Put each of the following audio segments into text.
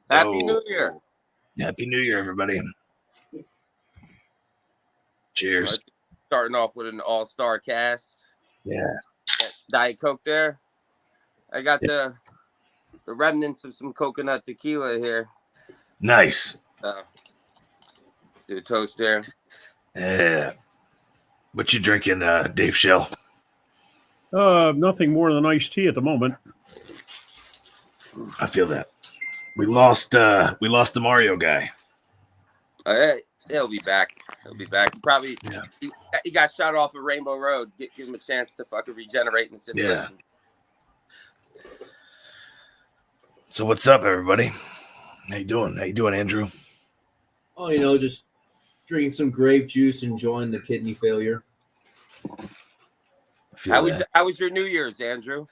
Happy New Year. Happy New Year, everybody. Cheers. Starting off with an all-star cast. Yeah. Got Diet Coke there. I got the remnants of some coconut tequila here. Nice. Do a toast there. Yeah. What you drinking, Dave Shell? Nothing more than iced tea at the moment. I feel that. We lost the Mario guy. He'll be back. Probably he got shot off of Rainbow Road. Give him a chance to fucking regenerate in the situation. Yeah. So what's up, everybody? How you doing, Andrew? Oh, just drinking some grape juice, enjoying the kidney failure. How was your New Year's, Andrew?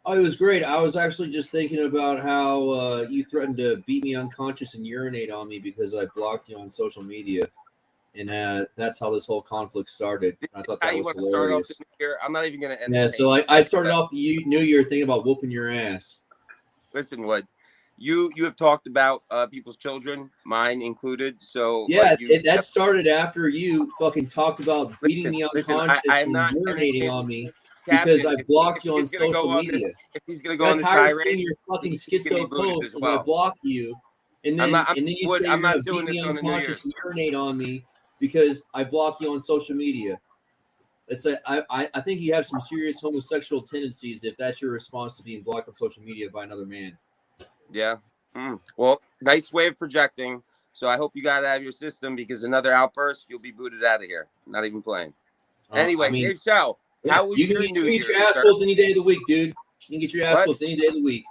Oh, it was great. I was actually just thinking about how you threatened to beat me unconscious and urinate on me because I blocked you on social media, and that's how this whole conflict started. I thought that was hilarious. I'm not even going to end. Yeah, so I started off the New Year thinking about whooping your ass. Listen, Wood, you have talked about people's children, mine included. So yeah, that started after you fucking talked about beating me unconscious and urinating on me. Because I blocked you on social media. If he's gonna go on this tirade, your fucking schizo post, and I block you, and then you say you're gonna beat me unconscious and urinate on me because I block you on social media. I think you have some serious homosexual tendencies if that's your response to being blocked on social media by another man. Yeah. Well, nice way of projecting. So I hope you got it out of your system because another outburst, you'll be booted out of here. Not even playing. Anyway, Dave Show. How was your New Year? You can get your ass whooped any day of the week, dude. You can get your ass whooped any day of the week.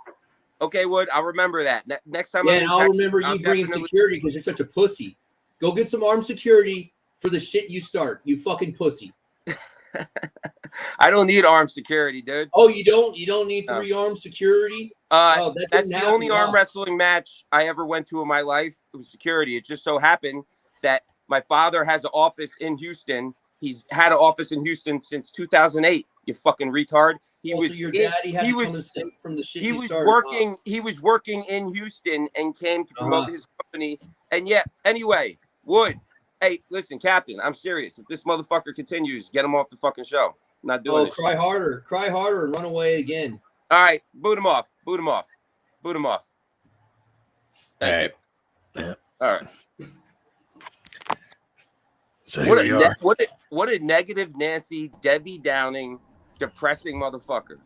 Okay, Wood, I'll remember that. Next time and I'll remember you bringing security because you're such a pussy. Go get some armed security for the shit you start, you fucking pussy. I don't need armed security, dude. Oh, you don't? You don't need 3 armed security? That's the only arm wrestling match I ever went to in my life. It was security. It just so happened that my father has an office in Houston. He's had an office in Houston since 2008. You fucking retard. So your daddy had from the shit he you was started. working. He was working in Houston and came to promote his company. And yet, anyway, Wood. Hey, listen, Captain. I'm serious. If this motherfucker continues, get him off the fucking show. I'm not doing this. Cry harder, and run away again. All right, boot him off. Thank you. Yeah. All right. So what a negative Nancy, Debbie Downing, depressing motherfucker.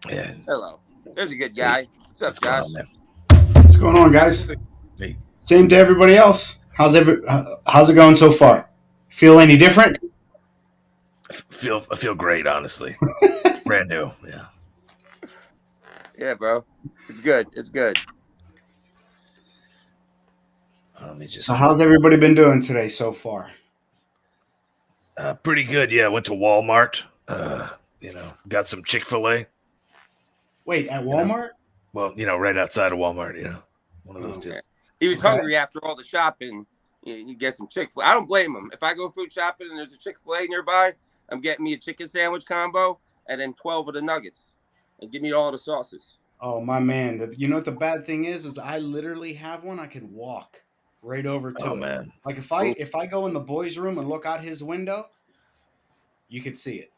Yeah. Hello. There's a good guy. What's up, Josh? What's going on, guys? Hey. Same to everybody else. How's it going so far? Feel any different? I feel great, honestly. Brand new. Yeah. Yeah, bro. It's good. So how's everybody been doing today so far? Pretty good. Yeah, went to Walmart. Got some Chick-fil-A. Wait, at Walmart? Well, right outside of Walmart. One of those two. He was hungry after all the shopping. You get some Chick-fil-A. I don't blame him. If I go food shopping and there's a Chick-fil-A nearby, I'm getting me a chicken sandwich combo and then 12 of the nuggets and give me all the sauces. Oh, my man. You know what the bad thing is I literally have one. I can walk right over to it. Man. Like if I go in the boys' room and look out his window, you could see it.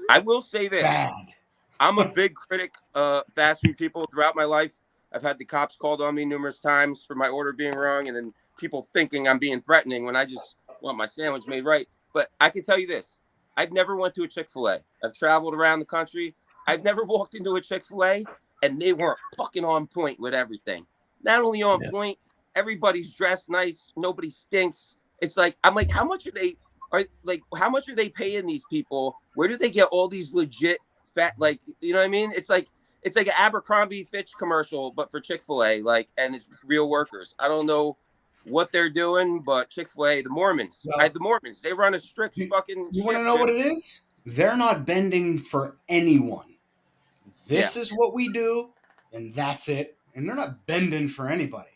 I will say this. Bad. I'm a big critic of fast food people throughout my life. I've had the cops called on me numerous times for my order being wrong and then people thinking I'm being threatening when I just want my sandwich made right. But I can tell you this. I've never went to a Chick-fil-A. I've traveled around the country. I've never walked into a Chick-fil-A and they weren't fucking on point with everything. Not only on point, everybody's dressed nice. Nobody stinks. It's like, I'm like, how much are they paying these people? Where do they get all these legit fat, you know what I mean? It's like an Abercrombie Fitch commercial, but for Chick-fil-A, and it's real workers. I don't know what they're doing, but Chick-fil-A, the Mormons, they run a strict fucking. You want to know what it is? They're not bending for anyone. This is what we do, and that's it. And they're not bending for anybody.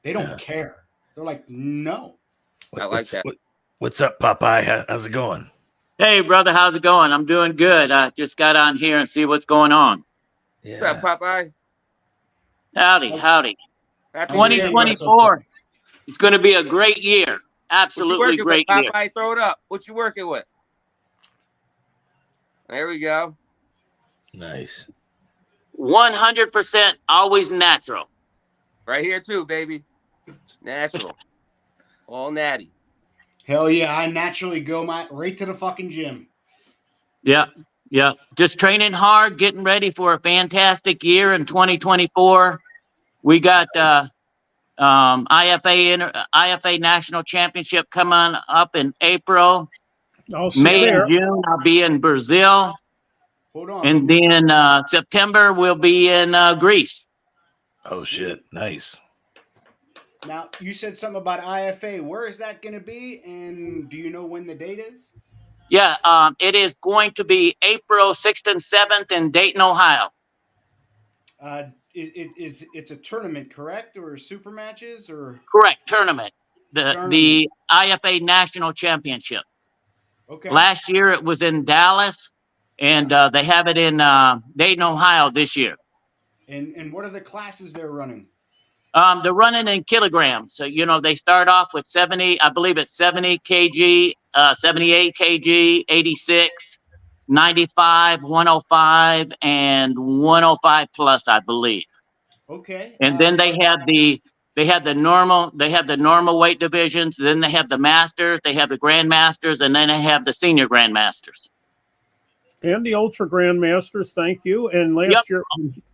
They don't care. They're like, no. I like that. What's up, Popeye? How's it going? Hey, brother, how's it going? I'm doing good. I just got on here and see what's going on. Yeah. What's up, Popeye? Howdy. Happy 2024. It's going to be a great year. Absolutely great year. Popeye, throw it up. What you working with? There we go. Nice. 100% always natural. Right here too, baby. Natural. All natty. Hell yeah, I naturally go right to the fucking gym. Yeah. Just training hard, getting ready for a fantastic year in 2024. We got IFA National Championship coming up in April. May and June, I'll be in Brazil. Hold on. And then September, we'll be in Greece. Oh, shit. Nice. Now, you said something about IFA. Where is that going to be? And do you know when the date is? Yeah, it is going to be April 6th and 7th in Dayton, Ohio. It's a tournament, correct? Or super matches? Or correct, tournament. The IFA National Championship. Okay. Last year it was in Dallas, and they have it in Dayton, Ohio this year. And what are the classes they're running? They're running in kilograms. So, they start off with 70, I believe it's 70 kg, 78 kg, 86, 95, 105, and 105 plus, I believe. Okay. And then they have the normal weight divisions. Then they have the masters, they have the grandmasters, and then they have the senior grandmasters. And the Ultra Grandmasters, thank you. And last year,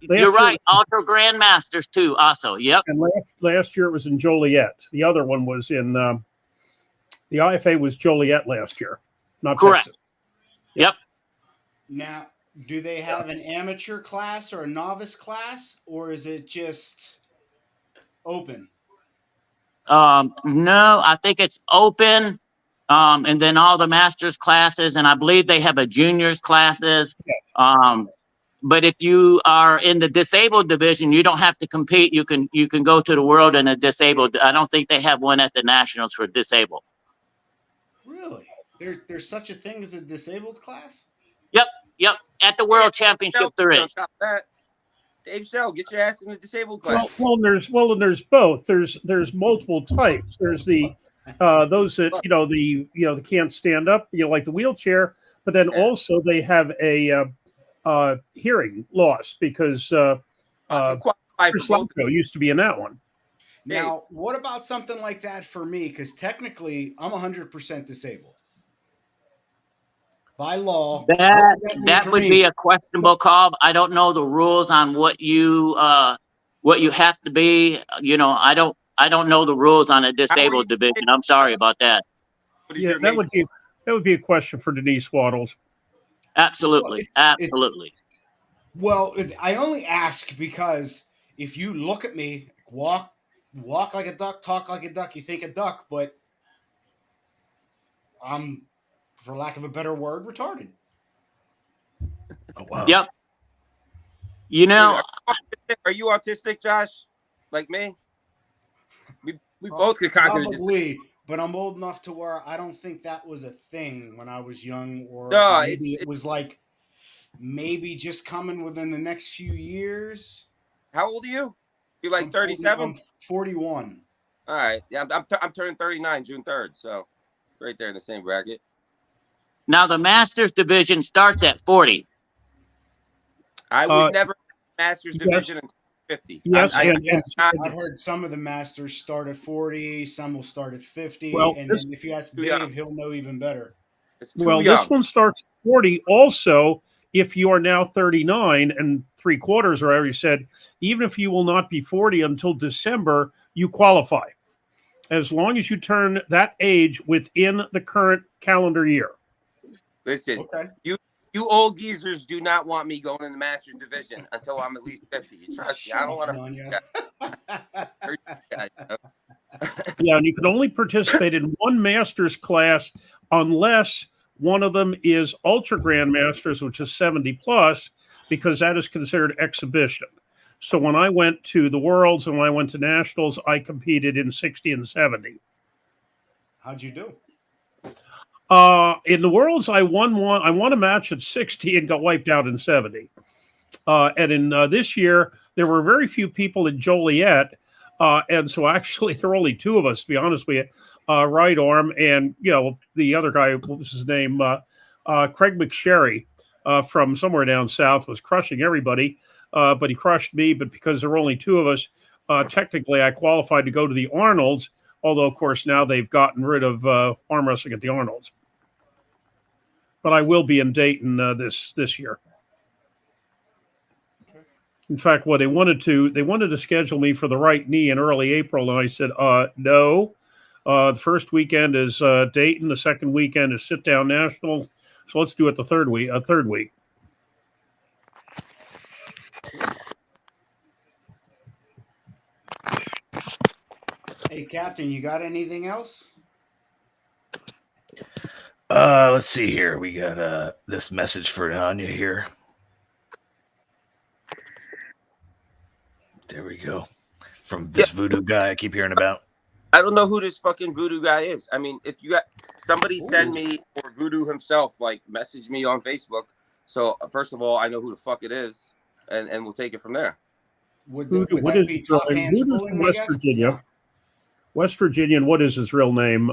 you're right, Ultra Grandmasters too. Also, yep. And last year it was in Joliet. The other one was in the IFA was Joliet last year, not correct. Texas. Yep. Now, do they have an amateur class or a novice class, or is it just open? No, I think it's open. And then all the masters classes, and I believe they have a juniors classes. But if you are in the disabled division, you don't have to compete. You can go to the world in a disabled. I don't think they have one at the nationals for disabled. Really? There's such a thing as a disabled class? Yep. At the world championship there is. Dave Shell, get your ass in the disabled class. Well, there's both. There's multiple types. There's the those that they can't stand up, like the wheelchair, but then also they have a hearing loss because Chris Lanko used to be in that one. Now, what about something like that for me? Because technically, I'm 100% disabled by law. That would be a questionable call. I don't know the rules on what you have to be. I don't know the rules on a disabled division. I'm sorry about that. Yeah, that would be a question for Denise Waddles. Absolutely. Absolutely. Well, I only ask because if you look at me, walk like a duck, talk like a duck, you think a duck, but I'm, for lack of a better word, retarded. Oh, wow. Yep. Are you autistic, Josh? Like me? We both could conquer probably, but I'm old enough to where I don't think that was a thing when I was young, or maybe it was like maybe just coming within the next few years. How old are you? You're like 37? I'm 41. All right. Yeah, I'm turning 39 June 3rd, so right there in the same bracket. Now the Masters division starts at 40. I would never Masters division until 50. Yes, I've heard some of the Masters start at 40, some will start at 50, and then if you ask Dave, he'll know even better. This one starts at 40. Also, if you are now 39 and 3/4, or whatever you said, even if you will not be 40 until December, you qualify. As long as you turn that age within the current calendar year. Listen, you old geezers do not want me going in the Masters division until I'm at least 50. You trust me? I don't want to. Yeah, and you can only participate in one Masters class unless one of them is Ultra Grandmasters, which is 70 plus, because that is considered exhibition. So when I went to the Worlds and when I went to Nationals, I competed in 60 and 70. How'd you do? In the Worlds, I won a match at 60 and got wiped out in 70. And in this year, there were very few people in Joliet. And so actually there were only two of us, to be honest with you, Right Arm and, the other guy, what was his name? Craig McSherry from somewhere down south was crushing everybody. But he crushed me. But because there were only two of us, technically I qualified to go to the Arnolds. Although, of course, now they've gotten rid of arm wrestling at the Arnolds. But I will be in Dayton this year. In fact, what they wanted to schedule me for the right knee in early April, and I said, no. The first weekend is Dayton. The second weekend is Sit Down National. So let's do it the third week. Hey, Captain, you got anything else? Let's see here. We got this message for Anya here. There we go. From this voodoo guy I keep hearing about. I don't know who this fucking voodoo guy is. I mean, if you got somebody send me, or voodoo himself, like message me on Facebook. So first of all, I know who the fuck it is, and we'll take it from there. Would that be Top Hands Pulling, West Virginia. Yeah. West Virginia, and what is his real name?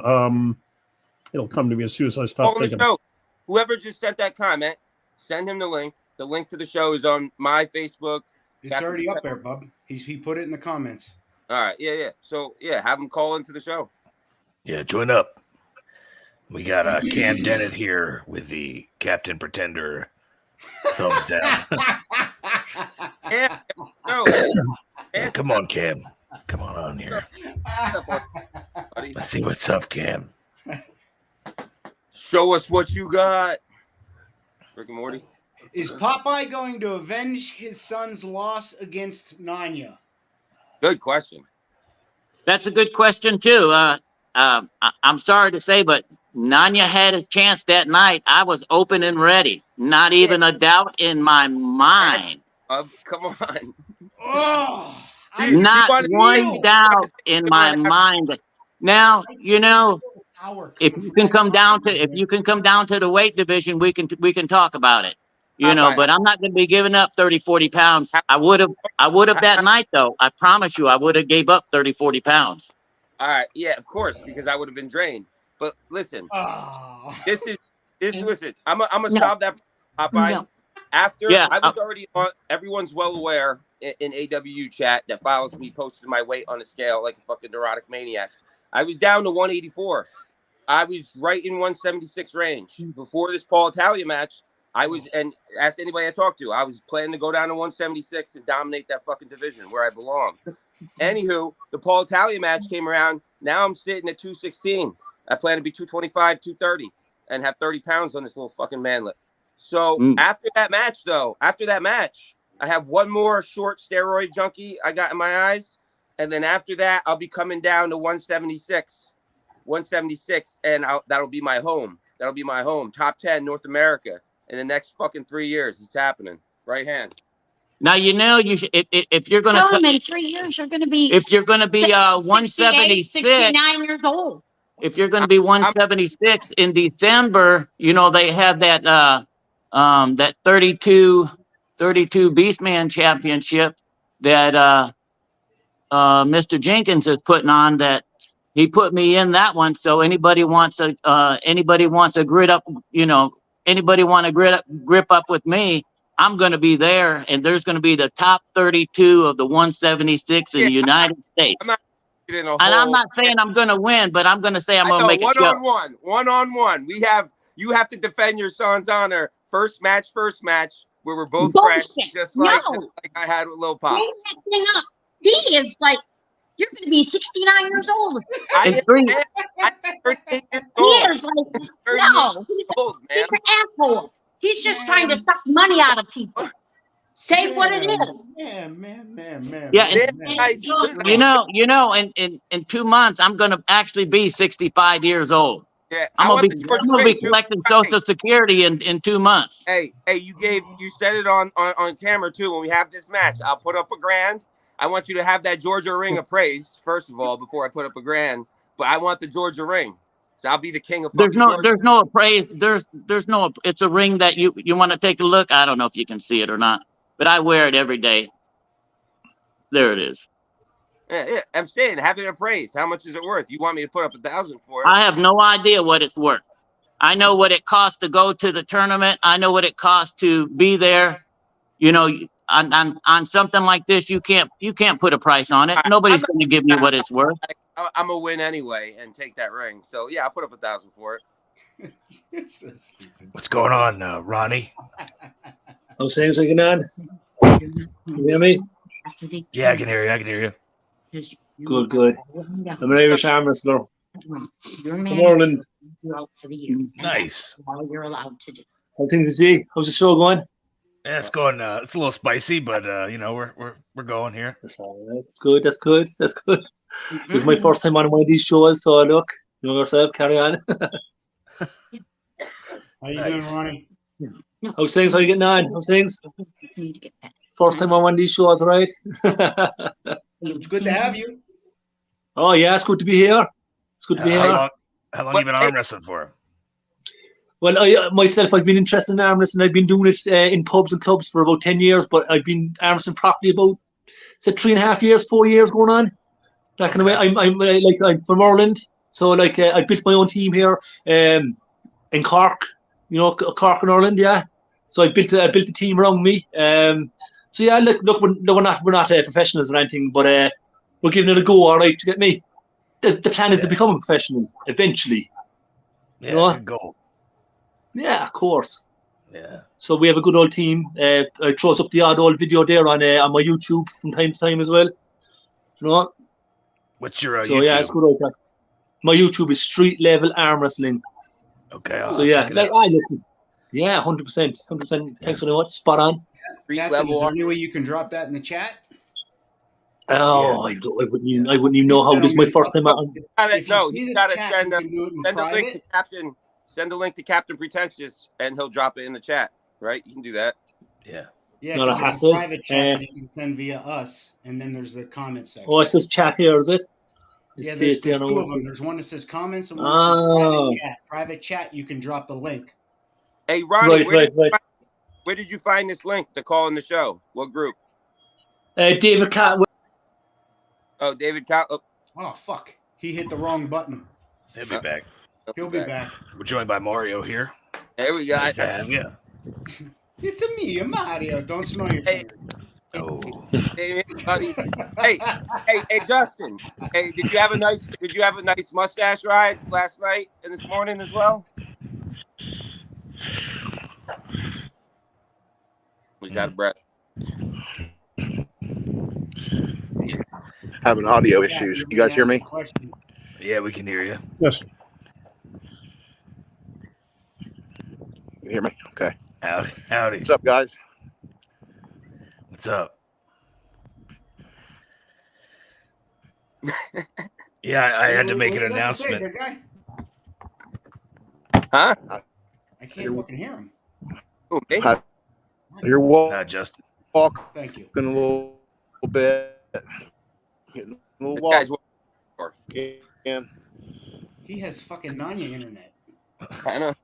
It'll come to me as soon as I stop thinking. Show. Whoever just sent that comment, send him the link. The link to the show is on my Facebook. It's already up there, bub. He put it in the comments. All right, yeah. So have him call into the show. Yeah, join up. We got Cam Dennett here with the Captain Pretender thumbs down. Yeah. Come on, Cam. Come on here. Let's see what's up, Cam. Show us what you got. Rick and Morty. Is Popeye going to avenge his son's loss against Nanya? Good question. That's a good question, too. I'm sorry to say, but Nanya had a chance that night. I was open and ready. Not even a doubt in my mind. Come on. Oh, not one doubt in my mind. Now, if you can come down to the weight division, we can talk about it. But I'm not going to be giving up 30, 40 pounds. I would have that night, though. I promise you, I would have gave up 30, 40 pounds. All right. Yeah, of course, because I would have been drained. But listen, listen, I'm going to solve that, Popeye. No. After I was already on, everyone's well aware in AWU chat that follows me, posted my weight on a scale like a fucking neurotic maniac. I was down to 184. I was right in 176 range. Before this Paul Italia match, I was, and ask anybody I talked to, I was planning to go down to 176 and dominate that fucking division where I belong. Anywho, the Paul Italia match came around. Now I'm sitting at 216. I plan to be 225, 230, and have 30 pounds on this little fucking manlet. So after that match, I have one more short steroid junkie I got in my eyes. And then after that, I'll be coming down to 176, and that'll be my home. That'll be my home. Top 10 North America in the next fucking 3 years. It's happening. Right hand. Now you should, if you're gonna tell them in 3 years you're gonna be 176, 69 years old. If you're gonna be 176 in December, they have that that 32 Beastman Championship that Mr. Jenkins is putting on. That he put me in that one. So anybody wants a grip up, anybody want to grip up with me, I'm going to be there, and there's going to be the top 32 of the 176 in the United States. I'm not saying I'm going to win, but I'm going to say I'm going to make it one-on-one. You have to defend your son's honor. First match, where we're both fresh, just like I had with Lil Pops. He is like, you're going to be 69 years old. I'm 38 years old. He is like, no, he's an asshole. He's just trying to suck money out of people. Say what it is. Man. Yeah, in 2 months, I'm going to actually be 65 years old. Yeah, I'm gonna be collecting Social Security in 2 months. Hey, you said it on camera too. When we have this match, I'll put up $1,000. I want you to have that Georgia ring appraised first of all before I put up $1,000. But I want the Georgia ring, so I'll be the king of. There's no appraise. There's no. It's a ring that you want to take a look. I don't know if you can see it or not, but I wear it every day. There it is. Yeah, I'm saying, have it appraised. How much is it worth? You want me to put up $1,000 for it? I have no idea what it's worth. I know what it costs to go to the tournament. I know what it costs to be there. You know, on something like this, you can't put a price on it. Nobody's going to give me what it's worth. I'm a win anyway and take that ring. So yeah, I'll put up $1,000 for it. It's so stupid. What's going on, Ronnie? I'm saying something on. You hear me? Yeah, I can hear you. Good. I'm an Irish arm wrestler from Ireland. Nice. You're allowed to do. How things is he? How's the show going? Yeah, it's going. It's a little spicy, but we're going here. That's all right. That's good. It's my first time on one of these shows, so look, you know yourself. Carry on. How you doing, Ronnie? How's things? How you getting on? How's things? First time on one of these shows, right? It's good to have you. Oh yeah, it's good to be here. It's good to be here. How long you been arm wrestling for? Well, I've been interested in arm wrestling. I've been doing it in pubs and clubs for about 10 years, but I've been arm wrestling properly about 3.5 years, 4 years going on. That kind of way. I'm from Ireland, so I built my own team here in Cork. You know, Cork in Ireland, yeah. So I built a team around me. So yeah, look, we're not professionals or anything, but we're giving it a go, all right, to get me. The plan is to become a professional eventually. Yeah, you know? good goal. Yeah, of course. Yeah. So we have a good old team. I throws up the odd old video there on my YouTube from time to time as well. You know. What's your so YouTube? Yeah, it's good old that. My YouTube is Street Level Arm Wrestling. Okay. So yeah, yeah, 100%. Thanks very much. Spot on. Captain, is there any way you can drop that in the chat? Oh, I wouldn't even know how. This is my first time out. He's got to send a link to Captain. Send a link to Captain Pretentious, and he'll drop it in the chat. Right? You can do that. Yeah. Yeah, not a hassle. Private chat that you can send via us, and then there's the comment section. Oh, it says chat here, is it? There's two of them. There's one that says comments and one that says private chat. Private chat, you can drop the link. Hey, Ronnie, right. Where did you find this link to call in the show? What group? David Cat. Oh, David Cat. Oh, fuck. He hit the wrong button. He'll be back. He'll be back. We're joined by Mario here. There we go. Nice to have you. It's me, Mario. Don't smell your finger. Oh. Hey, buddy. hey, Justin. Hey, did you have a nice mustache ride last night and this morning as well? He's out of breath. Having audio issues. You guys hear me? Yeah, we can hear you. Yes. You hear me? Okay. Howdy. What's up, guys? What's up? Yeah, I had to make an announcement. Huh? I can't fucking hear him. Oh, me? You're walking. Justin. Thank you. A little bit. Getting a little This walk. guy's He has fucking Nanya internet. I know.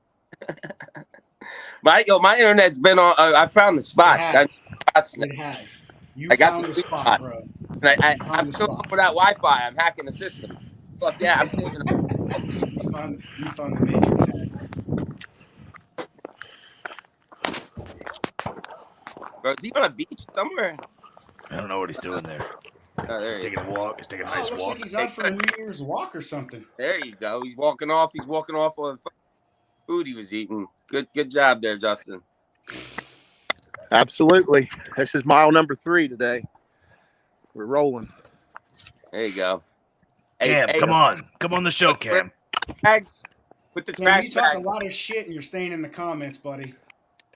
My internet's been on. I found the spots. It has. I got found the spot, bro. And I'm still without Wi-Fi. I'm hacking the system. Fuck yeah, I'm saving. You found the Matrix. Bro, is he on a beach somewhere? I don't know what he's doing there. Oh, He's taking a walk. He's taking a nice looks walk. like he's out for a New Year's walk or something. There you go. He's walking off. He's walking off of food he was eating. Good job there, Justin. Absolutely. This is mile number 3 today. We're rolling. There you go. Cam, come on. Come on the show, Cam. Bags. Put the trash You talk bag. a lot of shit and you're staying in the comments, buddy.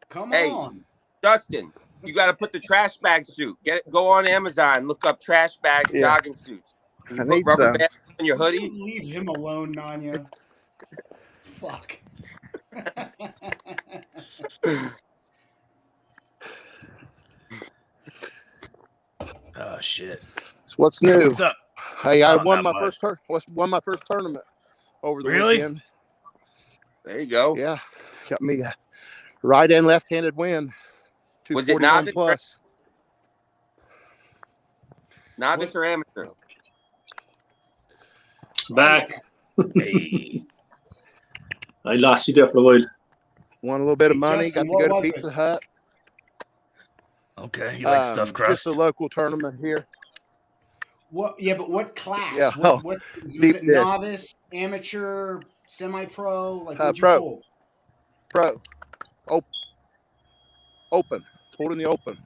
Come Hey. on. Justin, you got to put the trash bag suit. Go on Amazon. Look up trash bag jogging suits. You put rubber bands on your hoodie. You leave him alone, Nanya. Fuck. Oh shit. So what's new? What's up? Hey, I won my first tournament over the weekend. There you go. Yeah, got me a right and left-handed win. Was it not plus? Novice or amateur? Back. Hey. I lost you there for a while. Won a little bit of money. Justin, Got to go what to was Pizza it? Hut. Okay, you like stuffed crust? Just a local tournament here. What? Yeah, but what class? Yeah, What was deep it? dish. Novice, amateur, semi-pro? Like what'd you Pro. pull? Pro. Open. Pulled in the open.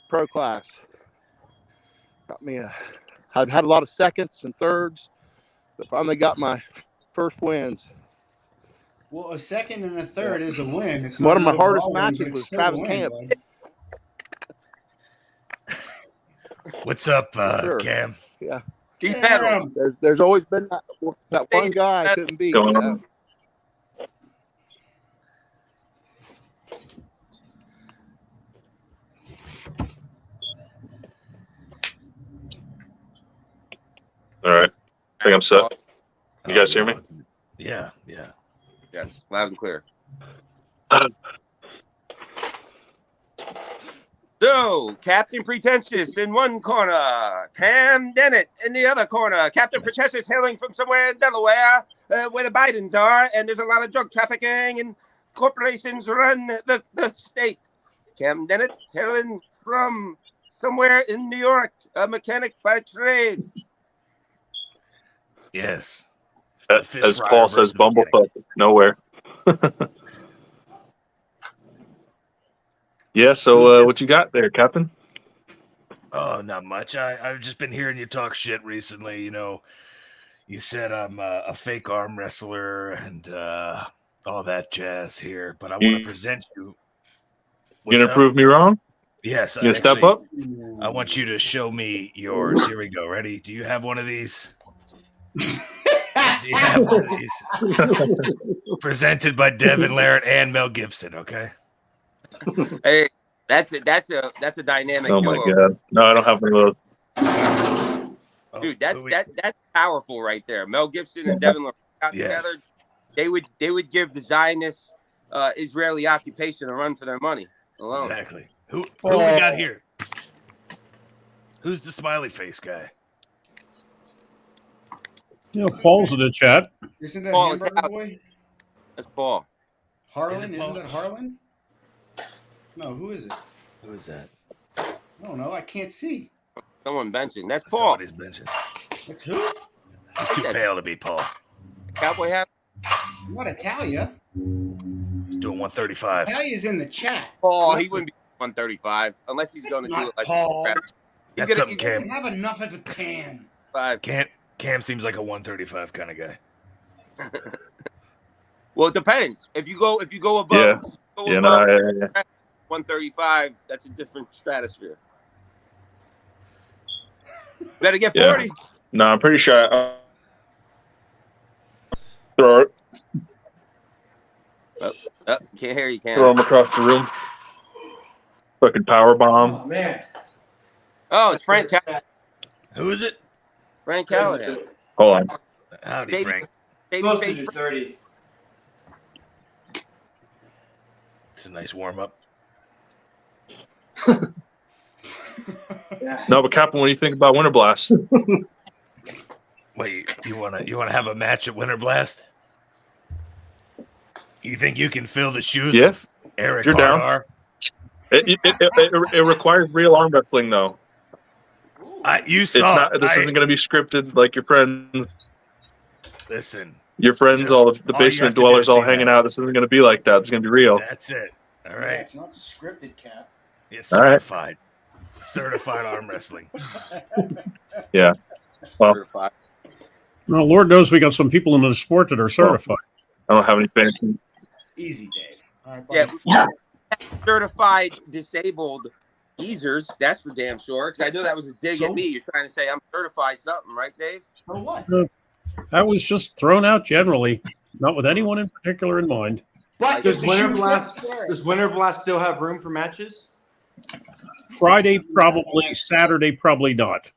Pro class. Got me I'd had a lot of seconds and thirds, but finally got my first wins. Well, a second and a third is a win. It's One not of my an hardest overall win, matches but was it's still a Travis win, Camp. bud. What's up, sure. Cam? Yeah. Keep battles. There's always been that one guy I couldn't beat. Going on. All right. I think I'm set. You guys hear me? Yeah. Yes, loud and clear. So, Captain Pretentious in one corner, Cam Dennett in the other corner. Captain Pretentious hailing from somewhere in Delaware, where the Bidens are, and there's a lot of drug trafficking, and corporations run the state. Cam Dennett hailing from somewhere in New York, a mechanic by trade. Yes. As Paul says, Bumblefuck, nowhere. Yeah, so what you got there, Captain? Oh, not much. I've just been hearing you talk shit recently. You know, you said I'm a fake arm wrestler and all that jazz here, but I want to present you. You gonna prove me wrong? Yes. You gonna step up? I want you to show me yours. Here we go. Ready? Do you have one of these? Do you have one of these? Presented by Devin Larratt and Mel Gibson. Okay. Hey, that's a dynamic. Oh my God! No, I don't have one of those. Dude, that's powerful right there. Mel Gibson and Devin Larratt got together. They would give the Zionist Israeli occupation a run for their money alone. Exactly. Who we got here? Who's the smiley face guy? You know, Paul's in the chat. Isn't that Paul, Hamburger Boy? That's Paul. Harlan? Isn't that Harlan? No, who is it? Who is that? I don't know. I can't see. Someone benching. That's Paul. Somebody's benching. That's who? He's too pale to be Paul. Cowboy hat. Not Italia. He's doing 135. Italia's in the chat. Paul, he wouldn't be 135 unless he's going to do it like Paul. That's something, He Cam. doesn't have enough of a tan. Cam seems like a 135 kind of guy. Well, it depends. If you go above, Yeah. 135, that's a different stratosphere. Better get 40. No, I'm pretty sure. Throw it. Can't hear you, Cam. Throw him across the room. Fucking power bomb. Oh man. Oh, it's Frank Callahan. Who is it? Frank Callahan. Hold on. Howdy, Frank. Babyface. 30. It's a nice warm up. No, but Captain, what do you think about Winter Blast? Wait, you wanna have a match at Winter Blast? You think you can fill the shoes of Eric You're down. Harder? It requires real arm wrestling, though. This isn't going to be scripted like your friends. Listen, your friends, all the basement dwellers, all hanging out. This isn't going to be like that. It's going to be real. That's it. All right. Yeah, it's not scripted, Cap. It's certified. Right. Certified arm wrestling. Yeah. Well, well, Lord knows we got some people in the sport that are certified. I don't have any fancy. Easy, Dave. All right, yeah. Certified disabled geezers. That's for damn sure. Because I know that was a dig at me. You're trying to say I'm certified something, right, Dave? For what? That was just thrown out generally, not with anyone in particular in mind. But does Winter Blast still have room for matches? Friday probably, Saturday probably not.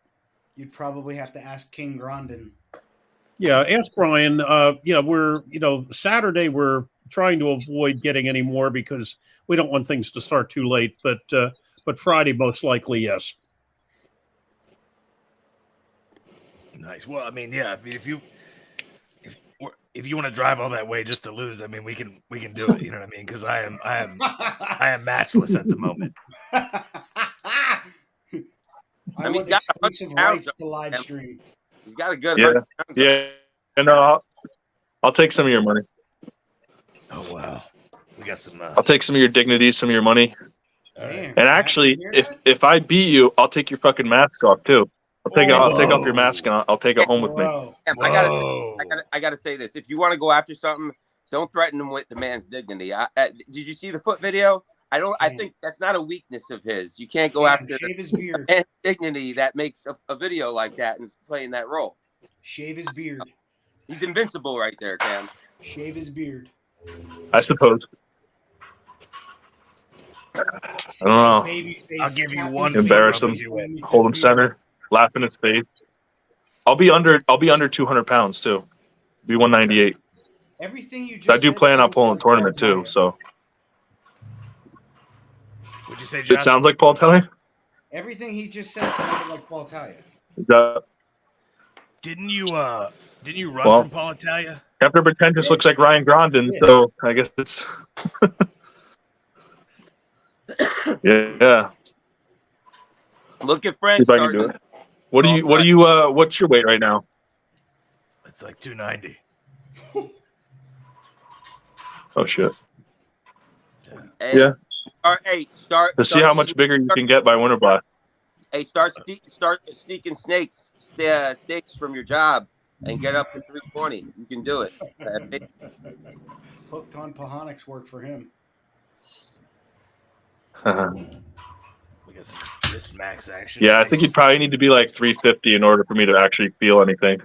You'd probably have to ask King Grondin. Yeah, ask Brian. We're Saturday we're trying to avoid getting any more because we don't want things to start too late. But Friday most likely, yes. Nice. Well, I mean, yeah. I mean, if you want to drive all that way just to lose, I mean, we can do it. You know what I mean? Because I am matchless at the moment. I mean, want exclusive rights to live stream. He's got a good. Yeah. And I'll take some of your money. Oh wow, we got some. I'll take some of your dignity, some of your money. Damn, and actually, if I beat you, I'll take your fucking mask off too. I'll take off your mask and I'll take it home with me. I gotta say this: if you want to go after something, don't threaten him with the man's dignity. Did you see the foot video? I think that's not a weakness of his. You can't go after shave his beard. And dignity that makes a video like that and playing that role. Shave his beard. He's invincible right there, Cam. Shave his beard. I suppose. I don't know. I'll give you one. Embarrass him. Hold him center. Laugh in his face. I'll be under 200 pounds too. Be 198. Everything you just I do plan on pulling a tournament too. So. Would you say Josh? It sounds like Paul Talia? Everything he just said sounded like Paul Talia. Didn't you run from Paul Talia? Captain Pretentious looks like Ryan Grondin, so I guess it's yeah. Look at Frank. See if I can do it. What's your weight right now? It's like 290. Oh shit. Yeah. Start. To see how much bigger you can get by Winter Blast. Hey, start sneaking steaks from your job and get up to 320. You can do it. Hooked on Pahonics work for him. We got some wrist max action. Yeah, I think you'd probably need to be like 350 in order for me to actually feel anything.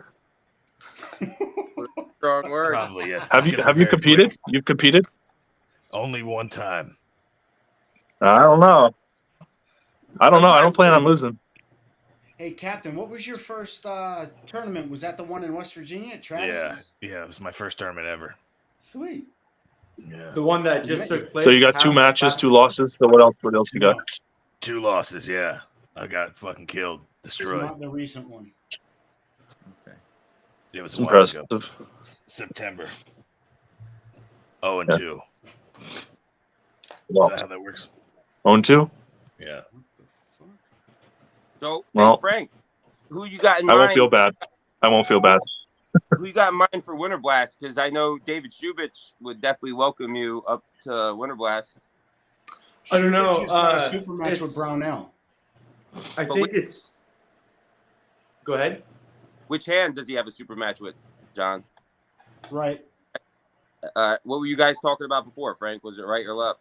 Strong words. Probably, yes. Have you competed? Quick. You've competed? Only one time. I don't know. I don't plan on losing. Hey, Captain, what was your first tournament? Was that the one in West Virginia at Travis's? Yeah, it was my first tournament ever. Sweet. Yeah. The one that just took place. So you got 2 matches, 2 losses. So what else you got? 2 losses, yeah. I got fucking killed, destroyed. It's not the recent one. Okay. It was impressive. September. 0-2. Well, is that how that works? 0-2? Yeah. So, well, hey, Frank, who you got in mind? I won't feel bad. Who you got in mind for Winter Blast? Because I know David Shubich would definitely welcome you up to Winter Blast. I don't know. Got a super match with Brownell. I think it's. Go ahead. Which hand does he have a super match with, John? Right. What were you guys talking about before, Frank? Was it right or left?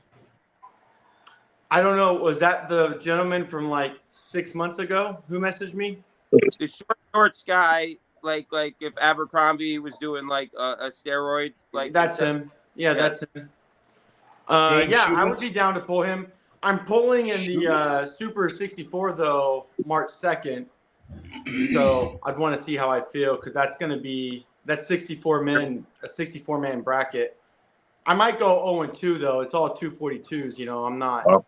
I don't know. Was that the gentleman from like 6 months ago who messaged me? The shorts guy, like if Abercrombie was doing like a steroid, like that's him. Yeah, that's him. I would be down to pull him. I'm pulling in the Super 64 though, March 2nd. So I'd want to see how I feel because that's going to be a 64 man bracket. I might go 0-2 though. It's all 242s. You know, I'm not a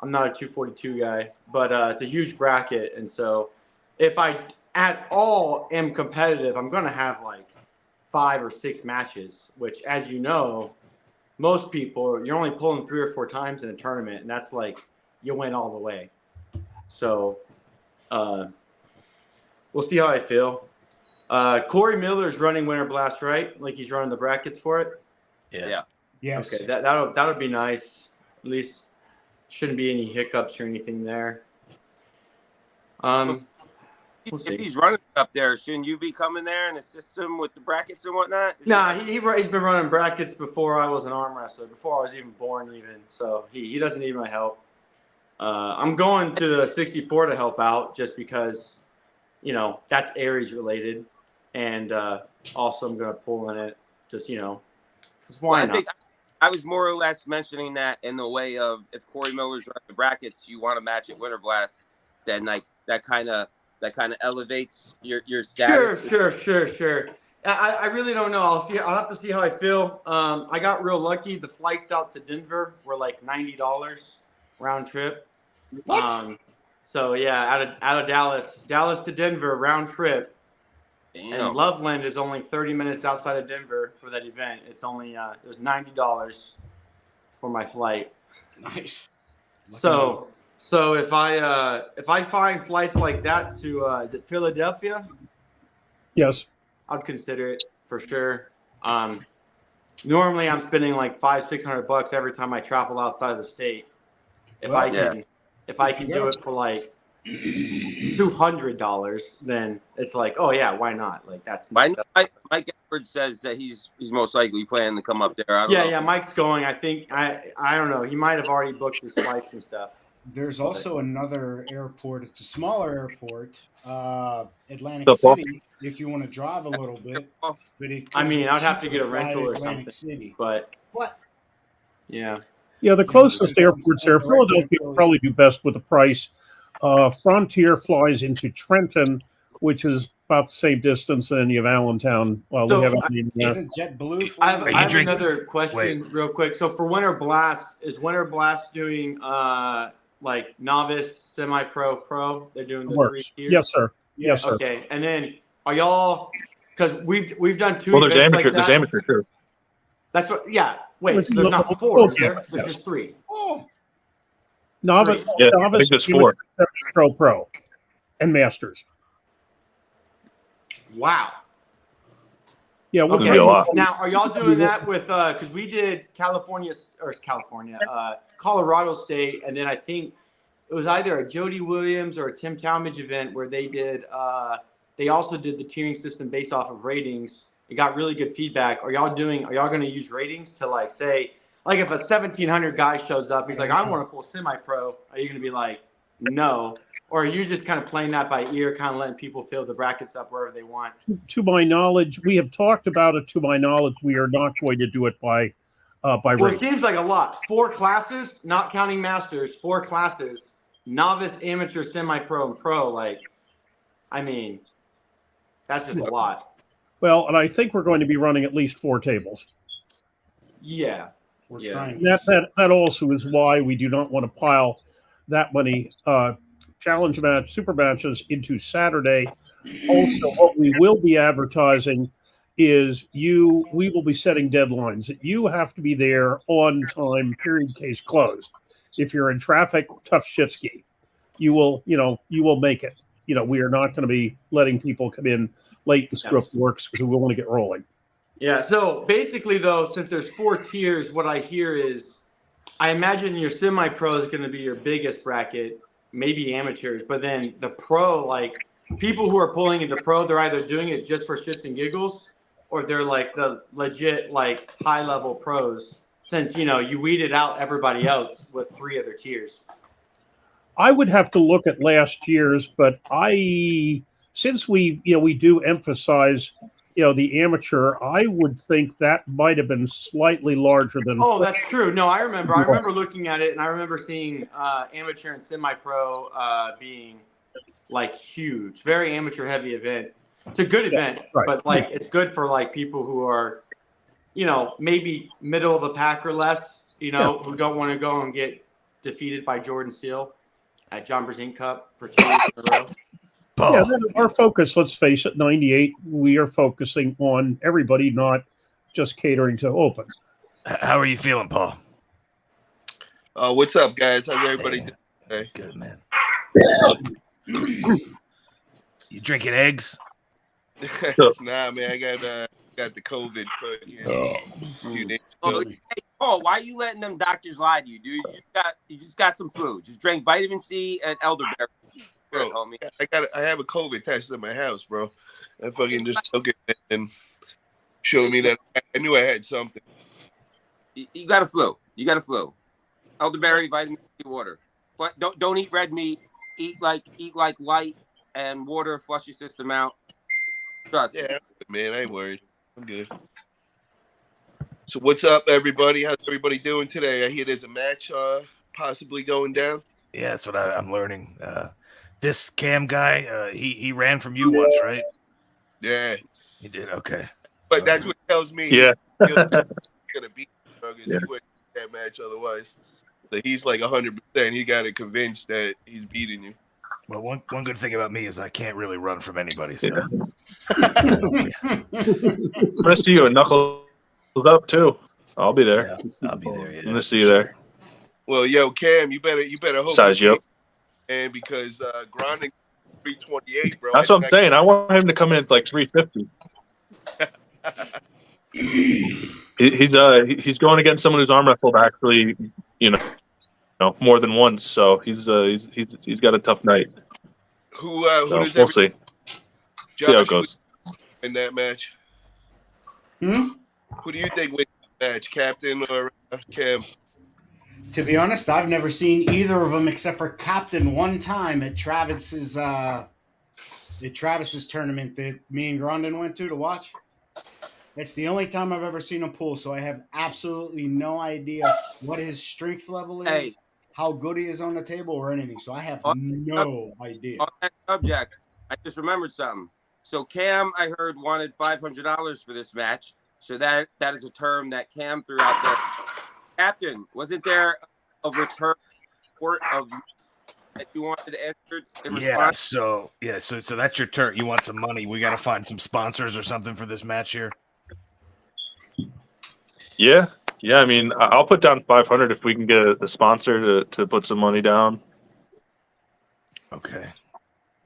242 guy, but it's a huge bracket, and so if I at all am competitive, I'm going to have like 5 or 6 matches, which, as you know, most people, you're only pulling 3 or 4 times in a tournament, and that's like you win all the way. So we'll see how I feel. Corey Miller's running Winter Blast, right? Like he's running the brackets for it? Yeah. Yes. Okay, that would be nice. At least shouldn't be any hiccups or anything there. If he's running up there, shouldn't you be coming there and assist him with the brackets and whatnot? Nah, he's been running brackets before I was an arm wrestler, before I was even born even. So he doesn't need my help. I'm going to the 64 to help out just because, you know, that's Aries related. And also I'm going to pull in it just, you know, because why not? I think I was more or less mentioning that in the way of if Corey Miller's running the brackets, you want to match at Winter Blast, then like that kind of elevates your status. Sure. I really don't know. I'll have to see how I feel. I got real lucky. The flights out to Denver were like $90 round trip. What? So yeah, out of Dallas to Denver round trip Damn. And Loveland is only 30 minutes outside of Denver for that event. It's only it was $90 for my flight. Nice. So if I find flights like that to is it Philadelphia? Yes. I'd consider it for sure. Normally I'm spending like $500-600 every time I travel outside of the state. If I can do it for like $200, then it's like, oh yeah, why not? Like that's. Mike Edwards says that he's most likely planning to come up there. I don't know. Yeah, Mike's going. I think I don't know. He might have already booked his flights and stuff. There's also another airport. It's a smaller airport, Atlantic What's up, City. If you want to drive a little bit, but I mean, I'd have to get a fly rental to or Atlantic something. City. But what? Yeah. Yeah, the closest airports there, Philadelphia will probably do best with the price. Frontier flies into Trenton, which is about the same distance, and you have Allentown. Well, we haven't even Isn't JetBlue? I have another question real quick. So for Winter Blast, is Winter Blast doing like novice, semi-pro, pro? They're doing the 3 tiers? Yes, sir. Yes, sir. Okay, and then are y'all, because we've done 2 Well, events there's amateur. like that. There's amateur too. That's what. Yeah. Wait. So there's not 4. Is there? There's just 3. Oh. Novice, Yeah, I novice, think there's 4. pro, and masters. Wow. Yeah. That'd be a lot. Now, are y'all doing that with? Because we did Colorado State, and then I think it was either a Jody Williams or a Tim Talmadge event where they did. They also did the tiering system based off of ratings. It got really good feedback. Are y'all going to use ratings to like say, like if a 1,700 guy shows up, he's like, I want to pull semi-pro. Are you going to be like, no? Or are you just kind of playing that by ear, kind of letting people fill the brackets up wherever they want? To my knowledge, we have talked about it. To my knowledge, we are not going to do it by Well, rating. it seems like a lot. 4 classes, not counting masters. 4 classes, novice, amateur, semi-pro, and pro. Like, I mean, that's just a lot. Well, and I think we're going to be running at least 4 tables. Yeah. We're trying. That also is why we do not want to pile that many challenge match, super matches into Saturday. Also, what we will be advertising is we will be setting deadlines. You have to be there on time, period, case closed. If you're in traffic, tough shitski. You will make it. We are not going to be letting people come in late and screw up the works because we want to get rolling. Yeah. So basically, though, since there's 4 tiers, what I hear is, I imagine your semi-pro is going to be your biggest bracket, maybe amateurs, but then the pro, like people who are pulling into pro, they're either doing it just for shits and giggles, or they're like the legit like high-level pros. Since you weeded out everybody else with 3 other tiers. I would have to look at last year's, but since we do emphasize the amateur, I would think that might have been slightly larger than. Oh, that's true. No, I remember looking at it, and I remember seeing amateur and semi-pro being like huge, very amateur heavy event. It's a good event, right. But like it's good for like people who are, maybe middle of the pack or less, who don't want to go and get defeated by Jordan Steele at John Brzezinski Cup for 2 weeks in a row. Yeah, our focus, let's face it, 98, we are focusing on everybody, not just catering to open. How are you feeling, Paul? What's up, guys? How's everybody doing today? Good, man. You drinking eggs? Nah, man, I got the COVID. Hey, Paul, why are you letting them doctors lie to you, dude? You just got some flu. Just drink vitamin C and elderberry. Bro, I have a COVID test in my house, bro. I fucking just took it and showed me that I knew I had something. You got a flu. You got a flu. Elderberry, vitamin C, water. But don't eat red meat. Eat like light and water. Flush your system out. Trust me. Yeah, man, I ain't worried. I'm good. So what's up, everybody? How's everybody doing today? I hear there's a match possibly going down. Yeah, that's what I'm learning. This Cam guy, he ran from you once, right? Yeah. He did? Okay. But that's what tells me. Yeah. He's going to beat He wouldn't that match otherwise. So he's like 100%. He got it convinced that he's beating you. Well, one good thing about me is I can't really run from anybody. So. I'm gonna see you at Knuckles Up too. I'll be there. Yeah, I'll be there. Yeah, I'm gonna see you there. Well, yo, Cam, you better hope Size you you up. and because grinding 328, bro. That's what I'm saying. I want him to come in at like 350. He's going against someone who's arm wrestled actually, more than once. So he's got a tough night. Who So does we'll see. See how it goes in that match? Hmm? Who do you think wins the match, Captain or Cam? To be honest, I've never seen either of them except for Captain one time at Travis's tournament that me and Grondin went to watch. That's the only time I've ever seen him pull, so I have absolutely no idea what his strength level is, how good he is on the table, or anything. So I have no idea. On that subject, I just remembered something. So Cam, I heard, wanted $500 for this match. So that is a term that Cam threw out there. Captain, wasn't there a return report of that you wanted answered in response? So that's your turn. You want some money? We got to find some sponsors or something for this match here. Yeah. I mean, I'll put down 500 if we can get a sponsor to put some money down. Okay.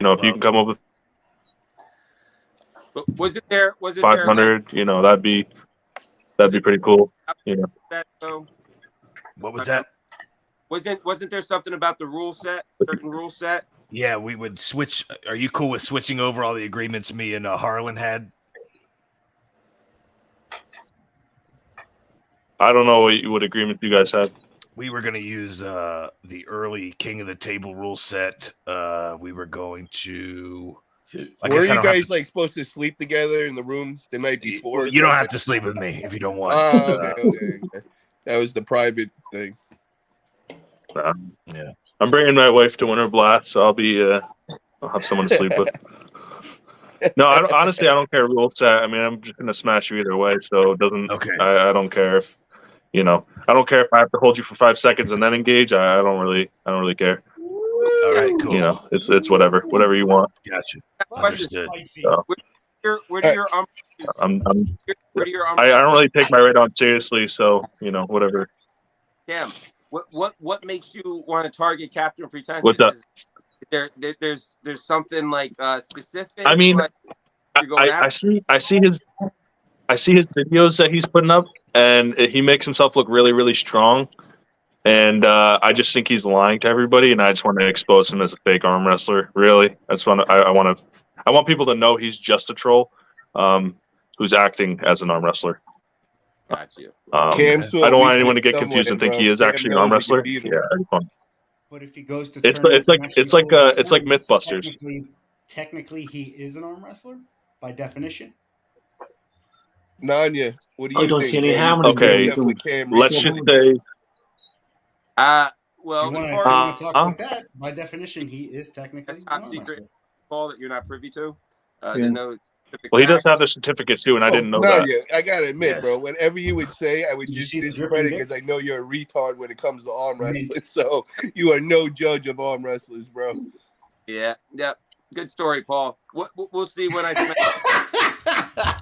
If you can come up with Was it there 500, that'd be pretty cool. What was that? Wasn't there something about the certain rule set? Yeah, we would switch. Are you cool with switching over all the agreements me and Harlan had? I don't know what agreement you guys had. We were going to use the early King of the Table rule set. We were going to. Were you guys supposed to sleep together in the room the night before? You don't have to sleep with me if you don't want. Okay. That was the private thing. Yeah. I'm bringing my wife to Winter Blast, so I'll have someone to sleep with. No, honestly, I don't care rule set. I mean, I'm just gonna smash you either way, so it doesn't. Okay. I don't care if I don't care if I have to hold you for 5 seconds and then engage. I don't really care. All right, cool. It's whatever you want. Gotcha. Understood. So, where do your I don't really take my radon seriously, so whatever. Cam, what makes you want to target Captain Pretentious? What's up? There's something like specific. I mean, like I see his videos that he's putting up, and he makes himself look really, really strong. And I just think he's lying to everybody, and I just want to expose him as a fake arm wrestler. Really, I want people to know he's just a troll, who's acting as an arm wrestler. Got you. I don't want anyone to get confused and think he is actually an arm wrestler. Yeah, but if he goes to it's like MythBusters. Technically, he is an arm wrestler by definition. Nanya, what do you think? I don't see any harm in Okay, let's just say. Well, you want to talk about that? By definition, he is technically that's top secret, Paul, that you're not privy to. Know well, he does have the certificate too, and I didn't know that. Yeah, I gotta admit, bro. Whatever you would say, I would just discredit because I know you're a retard when it comes to arm wrestling. So you are no judge of arm wrestlers, bro. Yeah. Good story, Paul. We'll see when I smash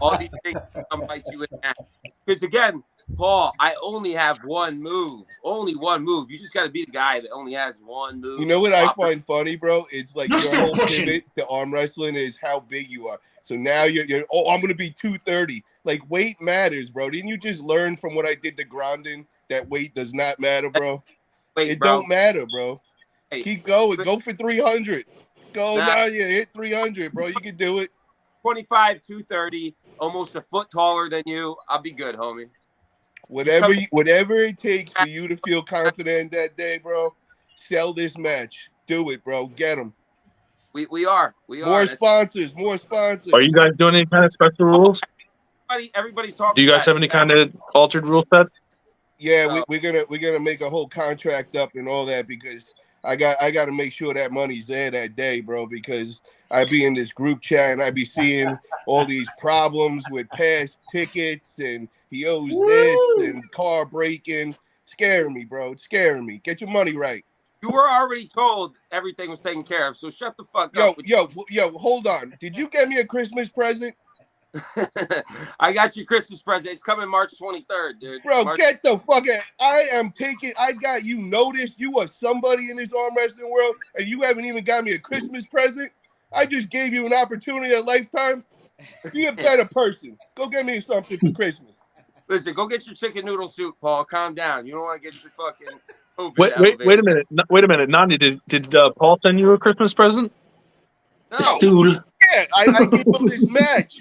all these things. I'll bite you in half. Because again, Paul, I only have one move. Only one move. You just got to be the guy that only has one move. You know what I find funny, bro? It's like your whole pivot to arm wrestling is how big you are. So now you're I'm going to be 230. Like, weight matters, bro. Didn't you just learn from what I did to Grondin that weight does not matter, bro? It don't matter, bro. Hey, keep going. Go for 300. Go now. You hit 300, bro. You can do it. 25, 230, almost a foot taller than you. I'll be good, homie. Whatever it takes for you to feel confident that day, bro, sell this match. Do it, bro. Get them. We are. More sponsors. Are you guys doing any kind of special rules? Everybody's talking. Do you guys have any kind of altered rule sets? Yeah, we're gonna make a whole contract up and all that because I got to make sure that money's there that day, bro. Because I be in this group chat and I be seeing all these problems with past tickets and he owes this and car breaking. Scaring me, bro. It's scaring me. Get your money right. You were already told everything was taken care of, so shut the fuck up. Yo, hold on. Did you get me a Christmas present? I got you Christmas present. It's coming March 23rd, dude. Bro, get the fuck out. I got you noticed. You are somebody in this arm wrestling world, and you haven't even got me a Christmas present. I just gave you an opportunity a lifetime. Be a better person. Go get me something for Christmas. Listen, go get your chicken noodle soup, Paul. Calm down. You don't want to get your fucking Wait a minute. Wait a minute. Nani, did Paul send you a Christmas present? No. A stool. Yeah, I gave him this match.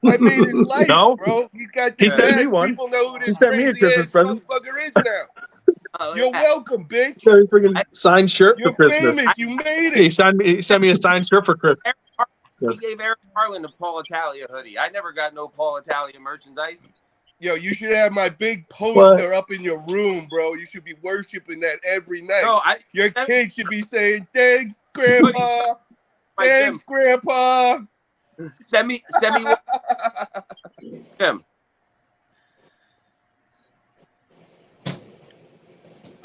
I made his life, bro. He got this match. Me one. People know who this Sent me a crazy Christmas ass present. motherfucker is now. You're welcome, bitch. So freaking signed shirt You're for Christmas. famous. You made it. Yeah, he sent me a signed shirt for Christmas. He gave Eric Harlan a Paul Italia hoodie. I never got no Paul Italia merchandise. Yo, you should have my big poster up in your room, bro. You should be worshiping that every night. No, your kids should be saying, "Thanks, Grandpa. Thanks, Grandpa." Send me him.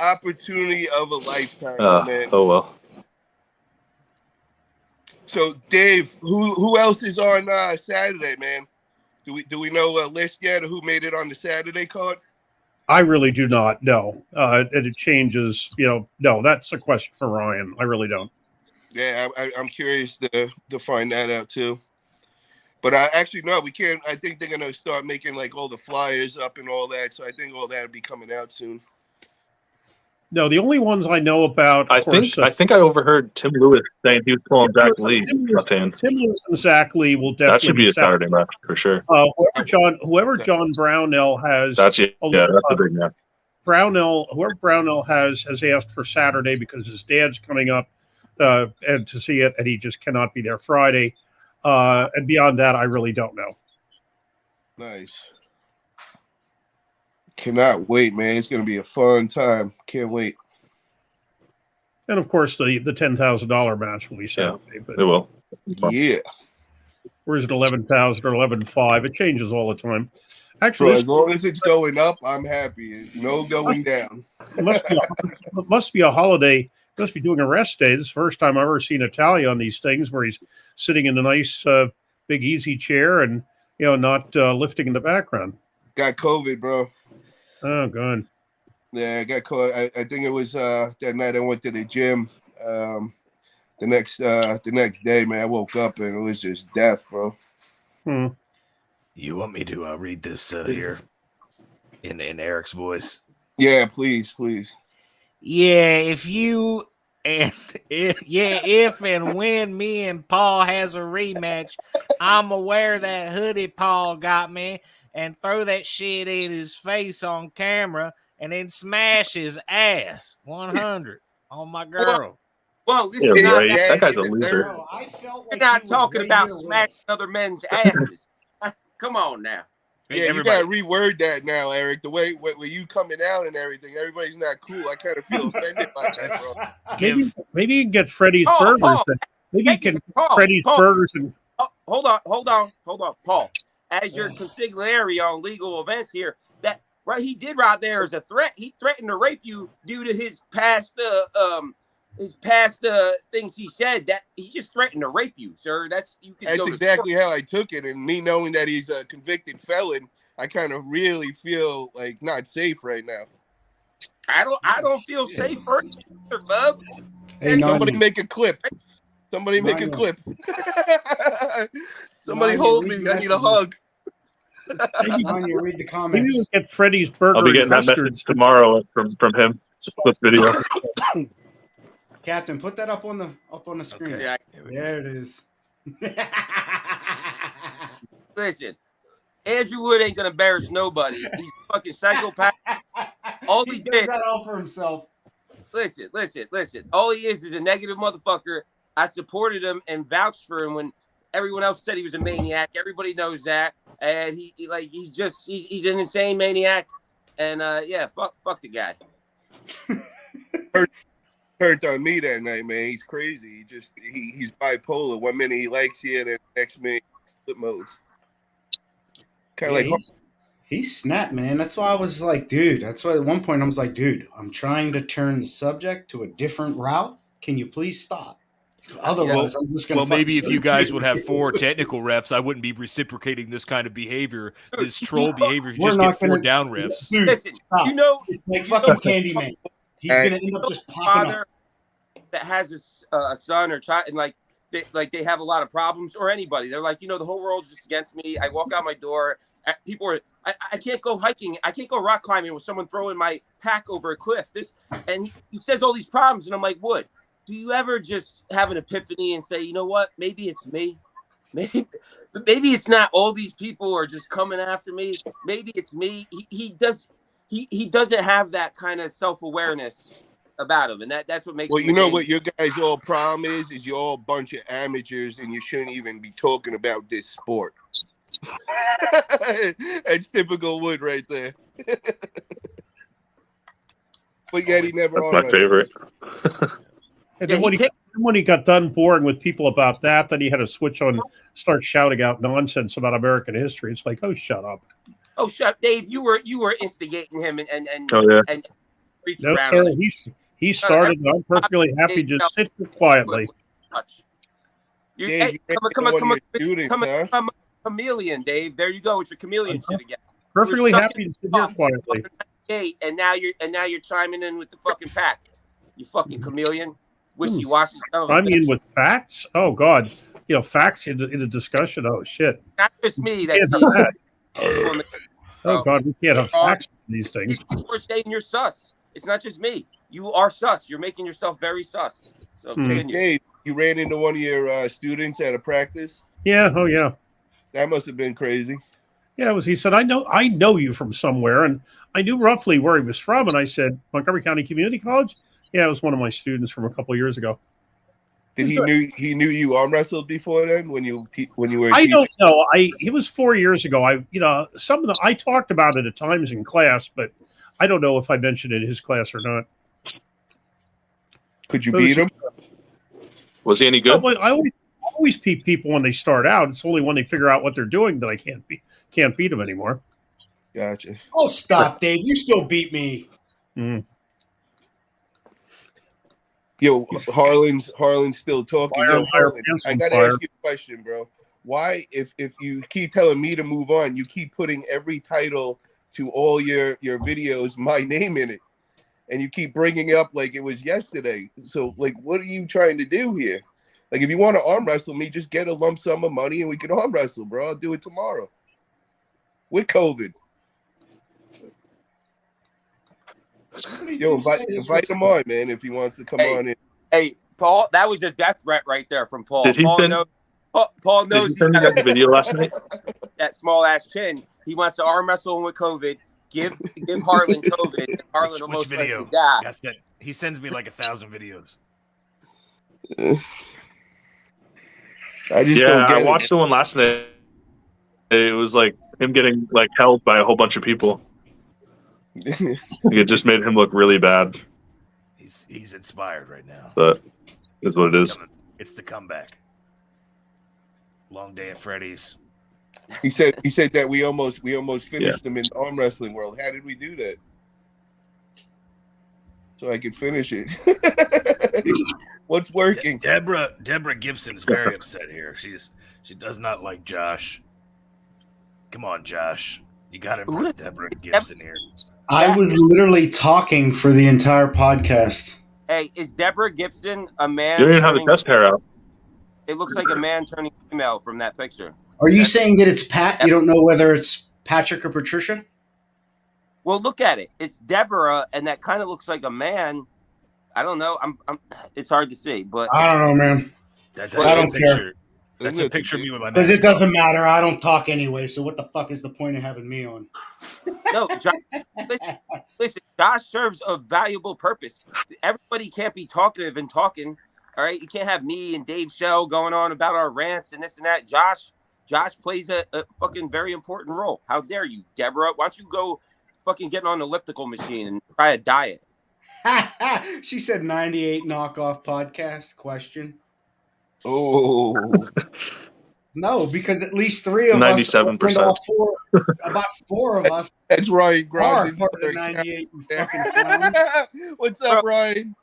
Opportunity of a lifetime, man. Oh well. So, Dave, who else is on Saturday, man? Do we know a list yet of who made it on the Saturday card? I really do not know. And it changes, no, that's a question for Ryan. I really don't. Yeah, I'm curious to find that out too. But actually, no, we can't. I think they're gonna start making like all the flyers up and all that. So I think all that will be coming out soon. No, the only ones I know about. I think I overheard Tim Lewis saying he was pulling Zach Lee. Tim Lewis and Zach Lee will definitely. That should be a Saturday match for sure. Whoever John Brownell has. That's a big match. Whoever Brownell has asked for Saturday because his dad's coming up and to see it, and he just cannot be there Friday. And beyond that, I really don't know. Nice. Cannot wait, man. It's going to be a fun time. Can't wait. And of course, the $10,000 match will be Saturday. But it will. Yeah. Or is it 11,000 or 11,500? It changes all the time. Actually, as long as it's going up, I'm happy. No going down. It must be a holiday. Must be doing a rest day. This is the first time I've ever seen Italia on these things where he's sitting in a nice, big, easy chair and not lifting in the background. Got COVID, bro. Oh, God. Yeah, I got COVID. I think it was that night I went to the gym. The next day, man, I woke up and it was just death, bro. You want me to read this here in Eric's voice? Yeah, please. Yeah, if and when me and Paul has a rematch, I'ma wear that hoodie Paul got me and throw that shit in his face on camera and then smash his ass 100 on my girl. Well, this is not that guy's a loser. You're not talking about smashing other men's asses. Come on now. Yeah, you gotta reword that now, Eric. The way you coming out and everything, everybody's not cool. I kind of feel offended by that, bro. Maybe you can get Freddy's Burgers. Maybe you can get Freddy's Burgers. Hold on, Paul. As your consigliere on legal events here, that right he did right there as a threat. He threatened to rape you due to his past things he said. That he just threatened to rape you, sir. That's exactly how I took it, and me knowing that he's a convicted felon, I kind of really feel like not safe right now. I don't feel safe for either, bub. Hey, somebody make a clip. Somebody make a clip. Somebody hold me. I need a hug. You read the comments. Maybe we'll get Freddy's Burger. I'll be getting that message tomorrow from him. Clip video. Captain, put that up on the screen. Okay. There it is. Listen, Andrew Wood ain't gonna embarrass nobody. He's a fucking psychopath. All he does that all for himself. Listen. All he is a negative motherfucker. I supported him and vouched for him when everyone else said he was a maniac. Everybody knows that, and he's an insane maniac. And fuck the guy. Hurt on me that night, man. He's crazy. He's bipolar. 1 minute he likes you, and then the next minute flip modes. Kind of like He snapped, man. That's why I was like, dude. That's why at one point I was like, dude, I'm trying to turn the subject to a different route. Can you please stop? Otherwise, I'm just gonna. Well, maybe if you guys would have 4 technical refs, I wouldn't be reciprocating this kind of behavior, this troll behavior. If you just get 4 down refs. Dude, listen, stop. you know, It's like fucking Candyman. He's gonna end up just popping up. That has a son or child, and like they have a lot of problems, or anybody. They're like, the whole world's just against me. I walk out my door. People are. I can't go hiking. I can't go rock climbing with someone throwing my pack over a cliff. And he says all these problems, and I'm like, Wood, do you ever just have an epiphany and say, you know what? Maybe it's me. Maybe it's not all these people are just coming after me. Maybe it's me. He doesn't have that kind of self-awareness about him, and that's what makes. Well, you know what your guys' all problem is you're all a bunch of amateurs, and you shouldn't even be talking about this sport. That's typical Wood right there. But yet he never. That's my favorite. And then when he got done boring with people about that, then he had to switch on, start shouting out nonsense about American history. It's like, oh, shut up. Oh, shut, Dave! You were instigating him and no, sir, he started. And I'm perfectly happy to sit here quietly. Come on, chameleon, Dave. There you go with your chameleon shit again. Perfectly happy to sit here quietly. And now you're chiming in with the fucking pack. You fucking chameleon. Wishy-washy stuff. I mean, with facts? Oh, God. Facts in a discussion? Oh, shit. Not just me. Oh, God, we can't have facts in these things. People are saying you're sus. It's not just me. You are sus. You're making yourself very sus. So continue. Dave, you ran into one of your students at a practice? Yeah. Oh, yeah. That must have been crazy. Yeah, he said, I know you from somewhere. And I knew roughly where he was from. And I said, Montgomery County Community College? Yeah, it was one of my students from a couple of years ago. Did he knew you arm wrestled before then when you were? I don't know. It was 4 years ago. I talked about it at times in class, but I don't know if I mentioned it in his class or not. Could you beat him? Was he any good? I always beat people when they start out. It's only when they figure out what they're doing that I can't beat them anymore. Gotcha. Oh, stop, Dave! You still beat me. Mm. Yo, Harlan's still talking. Yo, Harlan, I gotta ask you a question, bro. Why, if you keep telling me to move on, you keep putting every title to all your videos my name in it, and you keep bringing it up like it was yesterday. So, like, what are you trying to do here? Like, if you want to arm wrestle me, just get a lump sum of money and we can arm wrestle, bro. I'll do it tomorrow with COVID. Yo, invite him on, man, if he wants to come on in. Hey, Paul, that was a death threat right there from Paul. Did he Paul send, knows. Paul knows. Did he send you that video last night? That small ass chin. He wants to arm wrestle him with COVID. Give Harlan COVID. And Harlan almost video? Die. He sends me like 1,000 videos. I watched the one last night. It was like him getting like held by a whole bunch of people. It just made him look really bad. He's inspired right now. But is what it is. It's the comeback. Long day at Freddy's. He said that we almost finished him in the arm wrestling world. How did we do that? So I could finish it. What's working? Deborah Gibson is very upset here. She does not like Josh. Come on, Josh. You got to impress Deborah Gibson here. I was literally talking for the entire podcast. Hey, is Deborah Gibson a man? You don't even have the chest hair out. It looks like a man turning female from that picture. Are you saying that it's Pat? You don't know whether it's Patrick or Patricia? Well, look at it. It's Deborah, and that kind of looks like a man. I don't know. It's hard to see, but I don't know, man. That's I don't care. That's a picture of me with my mask. Because it doesn't matter. I don't talk anyway. So what the fuck is the point of having me on? No, Josh, listen. Josh serves a valuable purpose. Everybody can't be talkative and talking. All right, you can't have me and Dave Shell going on about our rants and this and that. Josh plays a fucking very important role. How dare you, Deborah? Why don't you go fucking get on an elliptical machine and try a diet? She said 98 knockoff podcast question. Oh. No, because at least 3 of 97%. us, all 4, about 4 of us. That's Ryan Are Grondin. part of the 98 fucking clowns. What's up, Ryan?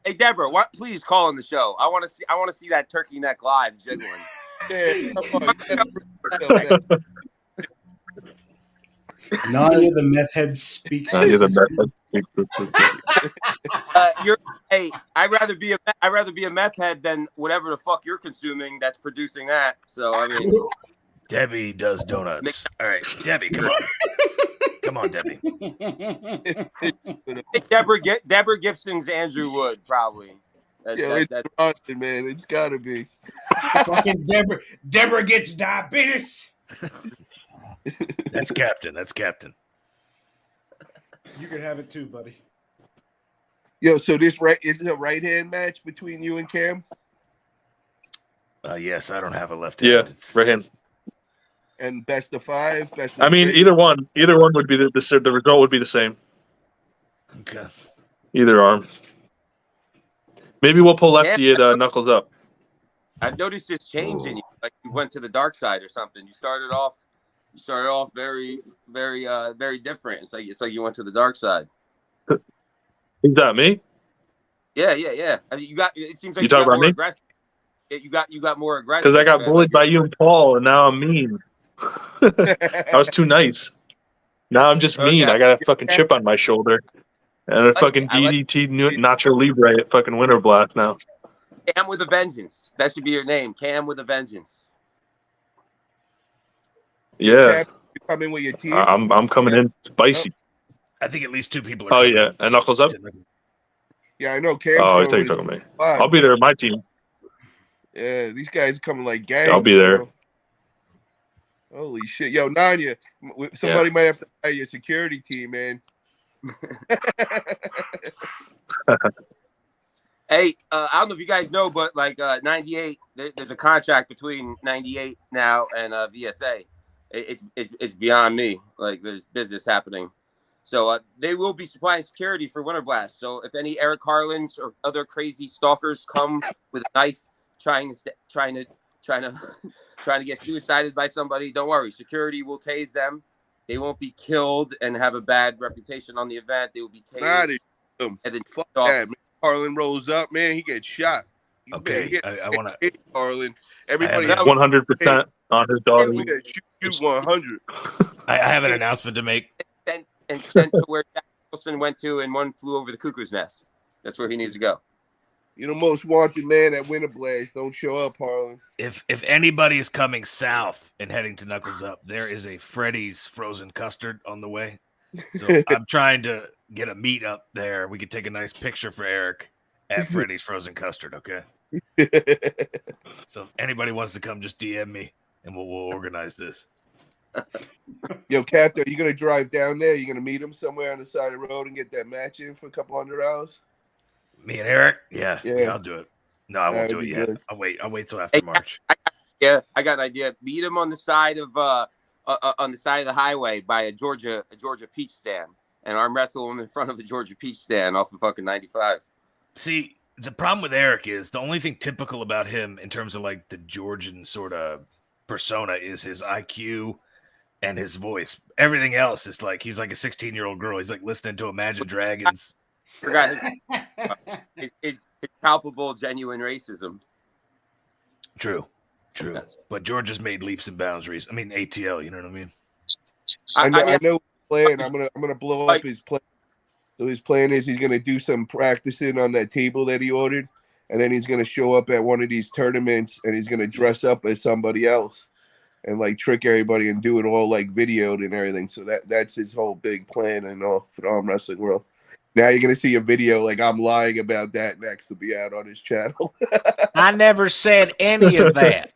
Hey, Deborah, please call on the show. I want to see that turkey neck live jiggling. Yeah, come on. Nanya the meth head speaks. Nanya the meth head speaks. I'd rather be a meth head than whatever the fuck you're consuming that's producing that. So I mean, Debbie does donuts. All right, Debbie, come on. Come on, Debbie. Deborah Gibson's Andrew Wood, probably. It's Grondin, man. It's got to be. Fucking Deborah gets diabetes. That's Captain. That's Captain. You can have it too, buddy. Yo, so is it a right hand match between you and Cam? Yes, I don't have a left hand. Yeah, right hand. And best of 5. I mean, 3? either one would be the result would be the same. Okay. Either arm. Maybe we'll pull lefty at Knuckles Up. I've noticed this change in you. Like you went to the dark side or something. You started off very, very, very different. It's like you went to the dark side. Is that me? Yeah. I mean, it seems like you talking about me? Aggressive. You got more aggressive. Because I got bullied by you and Paul, and now I'm mean. I was too nice. Now I'm just mean. I got a fucking chip on my shoulder. And a fucking DDT Nacho Libre at fucking Winter Blast now. Cam with a Vengeance. That should be your name. Cam with a Vengeance. Yeah. You come in with your team? I'm coming in spicy. I think at least 2 people are. Oh, yeah. And Knuckles Up? Yeah, I know. Cam. Oh, I think you're talking about me. I'll be there with my team. Yeah, these guys are coming like gangs. Yeah, I'll be there. Bro. Holy shit. Yo, Nanya, somebody might have to hire your security team, man. Hey, I don't know if you guys know, but like 98, there's a contract between 98 now and VSA. It's beyond me. Like there's business happening, so they will be supplying security for Winter Blast. So if any Eric Harlins or other crazy stalkers come with a knife trying to get suicided by somebody, don't worry. Security will tase them. They won't be killed and have a bad reputation on the event. They will be tased. And then fuck that, man. Harlan rolls up, man. He gets shot. Okay, I want to. Harlan. Everybody 100% on his daughter. We got shoot 100. I have an announcement to make. And sent to where Jack Wilson went to, and one flew over the cuckoo's nest. That's where he needs to go. You're the most wanted man at Winter Blast. Don't show up, Harlan. If anybody is coming south and heading to Knuckles Up, there is a Freddy's frozen custard on the way. So I'm trying to get a meet up there. We could take a nice picture for Eric at Freddy's frozen custard, okay? So if anybody wants to come, just DM me and we'll organize this. Yo, Captain, are you gonna drive down there? You gonna meet him somewhere on the side of the road and get that match in for a couple $100? Me and Eric? Yeah, I'll do it. No, I won't do it yet. Good. I'll wait till after March. I got an idea. Meet him on the side of the highway by a Georgia peach stand, and arm wrestle him in front of a Georgia peach stand off of fucking 95. See, the problem with Eric is the only thing typical about him in terms of like the Georgian sort of persona is his IQ and his voice. Everything else is like he's like a 16-year-old girl. He's like listening to Imagine Dragons. Forgot his palpable, genuine racism. True. Yes. But George has made leaps and bounds. I mean, ATL. You know what I mean? I know. Plan. I'm gonna blow up his plan. So his plan is he's gonna do some practicing on that table that he ordered, and then he's gonna show up at one of these tournaments, and he's gonna dress up as somebody else, and like trick everybody and do it all like videoed and everything. So that's his whole big plan and all for the arm wrestling world. Now you're gonna see a video like I'm lying about that next to be out on his channel. I never said any of that.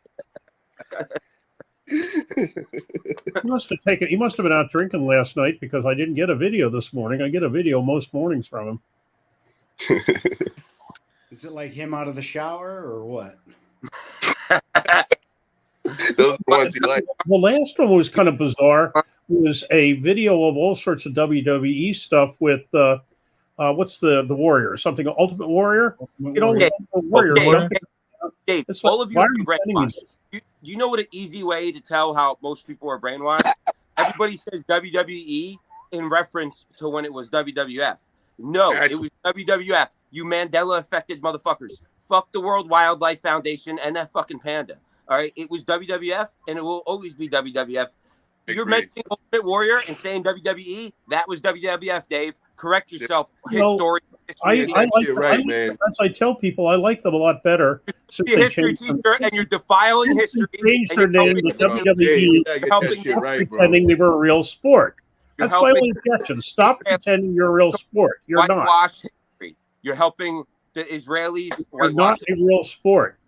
He must have been out drinking last night because I didn't get a video this morning. I get a video most mornings from him. Is it like him out of the shower or what? Those ones you like. The last one was kind of bizarre. It was a video of all sorts of WWE stuff with what's the Warrior? Something Ultimate Warrior? You know, Warrior. Dave, It's all like, of you why are are you sending me brainwashed. You know what an easy way to tell how most people are brainwashed? Everybody says WWE in reference to when it was WWF. No, it was WWF. You Mandela affected motherfuckers. Fuck the World Wildlife Foundation and that fucking panda. All right, it was WWF and it will always be WWF. You're mentioning Ultimate Warrior and saying WWE. That was WWF, Dave. Correct yourself. No, I like them. As I tell people, I like them a lot better since You're a they history changed teacher and you're defiling history. Changed their name to WWE. Stop pretending they were a real sport. That's my only objection. Stop pretending you're a real sport. You're not. Whitewash history. You're helping the Israelis. You're not a real sport.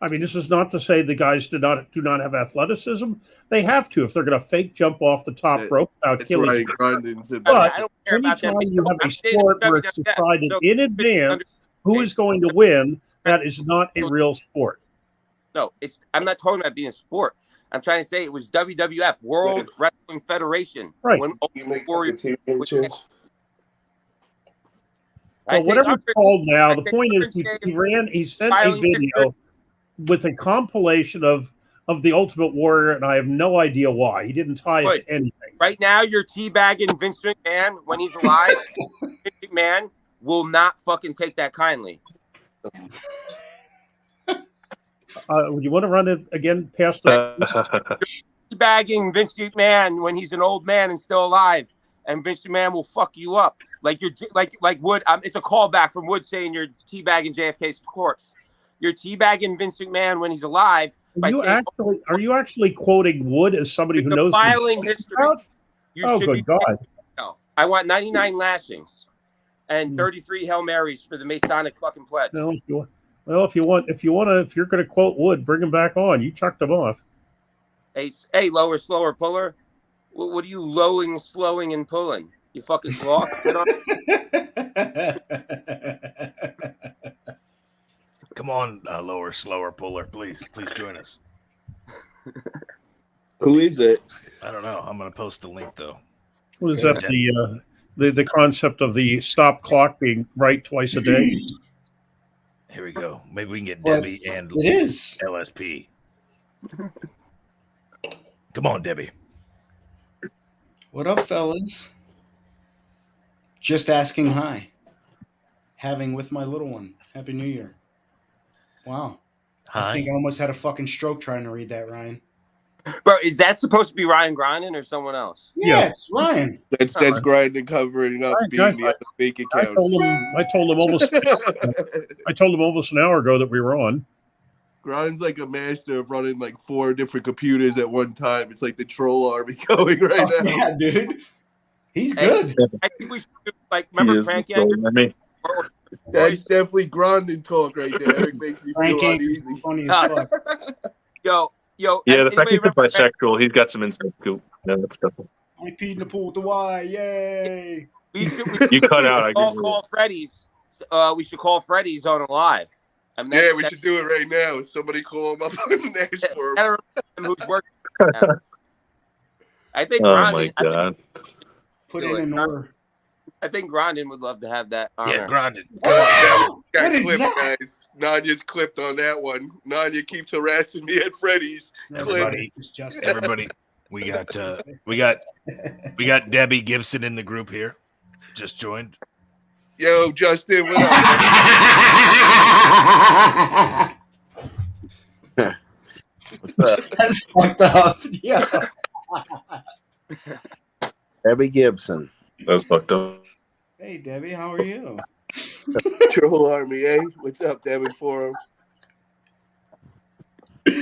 I mean, this is not to say the guys do not have athleticism. They have to if they're going to fake jump off the top rope without killing. Right, But anytime you have a sport where it's decided in advance who is going to win, that is not a real sport. No, I'm not talking about being a sport. I'm trying to say it was WWF, World Wrestling Federation. Right. When whatever it's called now, the point is he sent a video with a compilation of the Ultimate Warrior, and I have no idea why. He didn't tie it to anything. Right now, you're teabagging Vince McMahon when he's alive. Vince McMahon will not fucking take that kindly. You want to run it again past the teabagging Vince McMahon when he's an old man and still alive, and Vince McMahon will fuck you up like you're like Wood. It's a callback from Wood saying you're teabagging JFK's corpse. You're teabagging Vince McMahon when he's alive. Are you actually quoting Wood as somebody who knows defiling history? Oh, good God! I want 99 lashings and 33 Hail Marys for the Masonic fucking pledge. No, if you're going to quote Wood, bring him back on. You chucked him off. Hey, lower, slower, puller. What are you lowing, slowing, and pulling? You fucking sloth. Come on, lower, slower, puller. Please join us. Who is it? I don't know. I'm going to post the link though. What is that? The concept of the stop clock being right twice a day. Here we go. Maybe we can get Debbie and LSP. Come on, Debbie. What up, fellas? Just asking hi. Having with my little one. Happy New Year. Wow. Hi. I think I almost had a fucking stroke trying to read that, Ryan. Bro, is that supposed to be Ryan Grindin or someone else? Yeah, it's Ryan. That's Grindin covering up being the fake account. I told him almost an hour ago that we were on. Grindin's like a master of running like 4 different computers at one time. It's like the troll army going right now. Yeah, dude. He's good. I think we should do, remember Frank Yanker? That's definitely Grindin talk right there. It makes me feel uneasy. Funny as fuck. Yo. Yeah, the fact he's bisexual, he's got some inside scoop. Yeah, that's definitely. I peed in the pool with the Y. Yay. You cut out. I call Freddy's. We should call Freddy's on live. We should do it right now. Somebody call him up and ask for him. Who's working? I think. Oh my God. Put it in order. I think Grondin would love to have that honor. Yeah, Grondin. What is that? Guys. Nanya's clipped on that one. Nanya keeps harassing me at Freddy's. Everybody, we got Debbie Gibson in the group here. Just joined. Yo, Justin, what up? What's up? That's fucked up. Yeah. Debbie Gibson. That's fucked up. Hey, Debbie, how are you? Troll Army, eh? What's up, Devin Forum? Has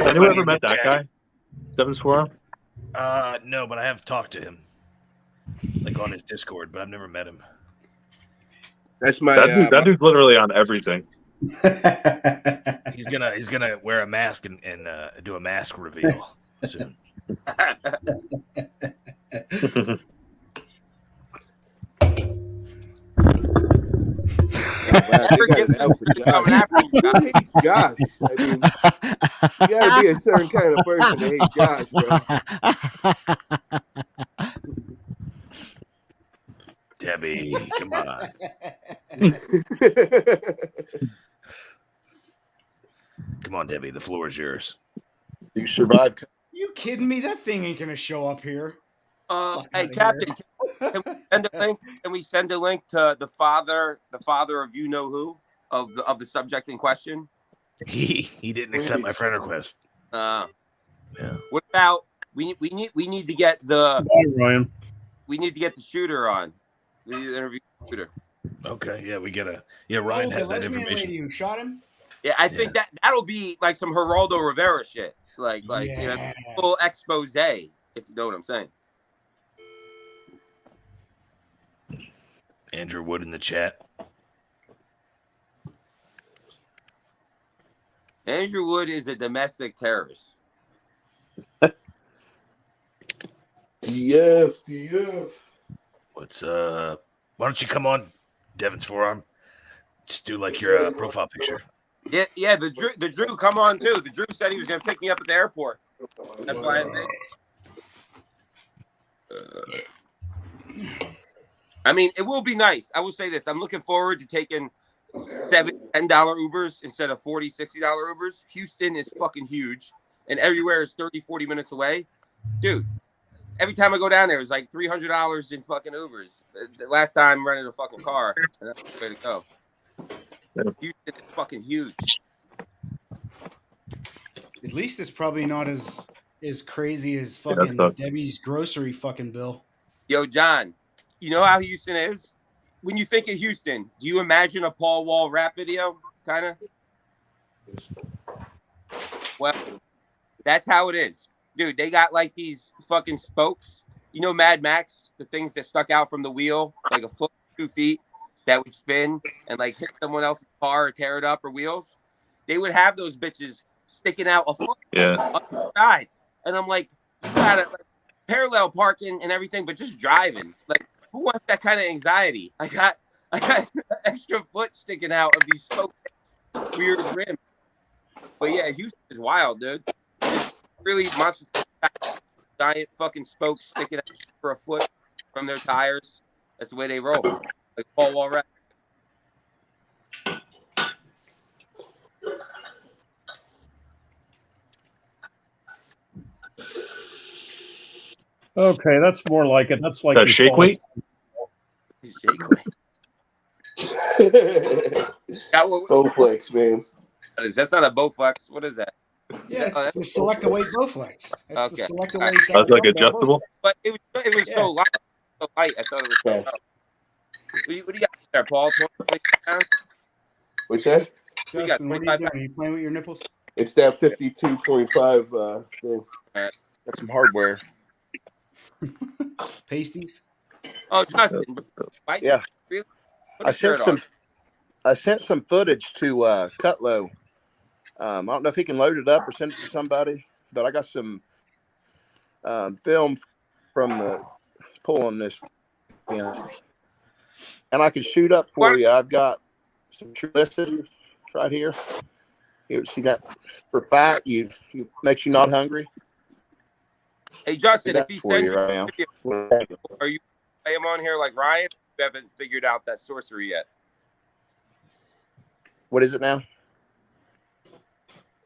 anyone ever met that guy? Devin's Forum? No, but I have talked to him. Like on his Discord, but I've never met him. That's my that dude's literally on everything. He's gonna wear a mask and do a mask reveal soon. Josh. I mean, you gotta be a certain kind of person to hate Josh, bro. Debbie, come on. Come on, Debbie. The floor is yours. You survived. You kidding me? That thing ain't gonna show up here. Hey, Captain, can we send a link? Can we send a link to the father of you know who of the subject in question? He didn't accept my friend request. Yeah. What about we need to get the Ryan. We need to get the shooter on. We need to interview the shooter. Okay, yeah, we gotta. Yeah, Ryan has that information. Lady who shot him. Yeah, I think that'll be like some Geraldo Rivera shit, like you know, full expose, if you know what I'm saying. Andrew Wood in the chat. Andrew Wood is a domestic terrorist. DF. What's Why don't you come on Devin's forearm? Just do like your profile picture. Yeah. The Drew come on too. The Drew said he was gonna pick me up at the airport. That's why I think. I mean, it will be nice. I will say this. I'm looking forward to taking $7-10 Ubers instead of $40-60 Ubers. Houston is fucking huge, and everywhere is 30-40 minutes away. Dude, every time I go down there, it's like $300 in fucking Ubers. The last time I rented a fucking car, and that's the way to go. Houston is fucking huge. At least it's probably not as crazy as fucking Debbie's grocery fucking bill. Yo, John, you know how Houston is? When you think of Houston, do you imagine a Paul Wall rap video, kind of? Well, that's how it is. Dude, they got like these fucking spokes. You know Mad Max? The things that stuck out from the wheel, like a foot, 2 feet, that would spin and like hit someone else's car or tear it up or wheels. They would have those bitches sticking out a foot up the side. And I'm like, you got it, like, parallel parking and everything, but just driving. Like, who wants that kind of anxiety? I got an extra foot sticking out of these spokes, weird rims. But yeah, Houston is wild, dude. It's really monster, giant fucking spokes sticking out for a foot from their tires. That's the way they roll. Like Paul Wall rap. Okay, that's more like it. That's like shake weight. Shake weight. Bowflex, man. That's not a Bowflex. What is that? Yeah, it's the Select-A-Weight Bowflex. That's the Select-A-Weight. That's like adjustable. But it was so light. So light. I thought it was so light. What do you got there, Paul? 20 pounds? What's that? Justin, what are you doing? Are you playing with your nipples? It's that 52.5 thing. Got some hardware. Pasties. Oh, Justin. Yeah. Really? I sent some footage to Cutlow. I don't know if he can load it up or send it to somebody, but I got some film from the pulling this. Yeah. And I can shoot up for you. I've got some Trulicity right here. You see that for fat? You makes you not hungry. Hey Justin, if he sends you right video, are you play him on here like Ryan? You haven't figured out that sorcery yet. What is it now?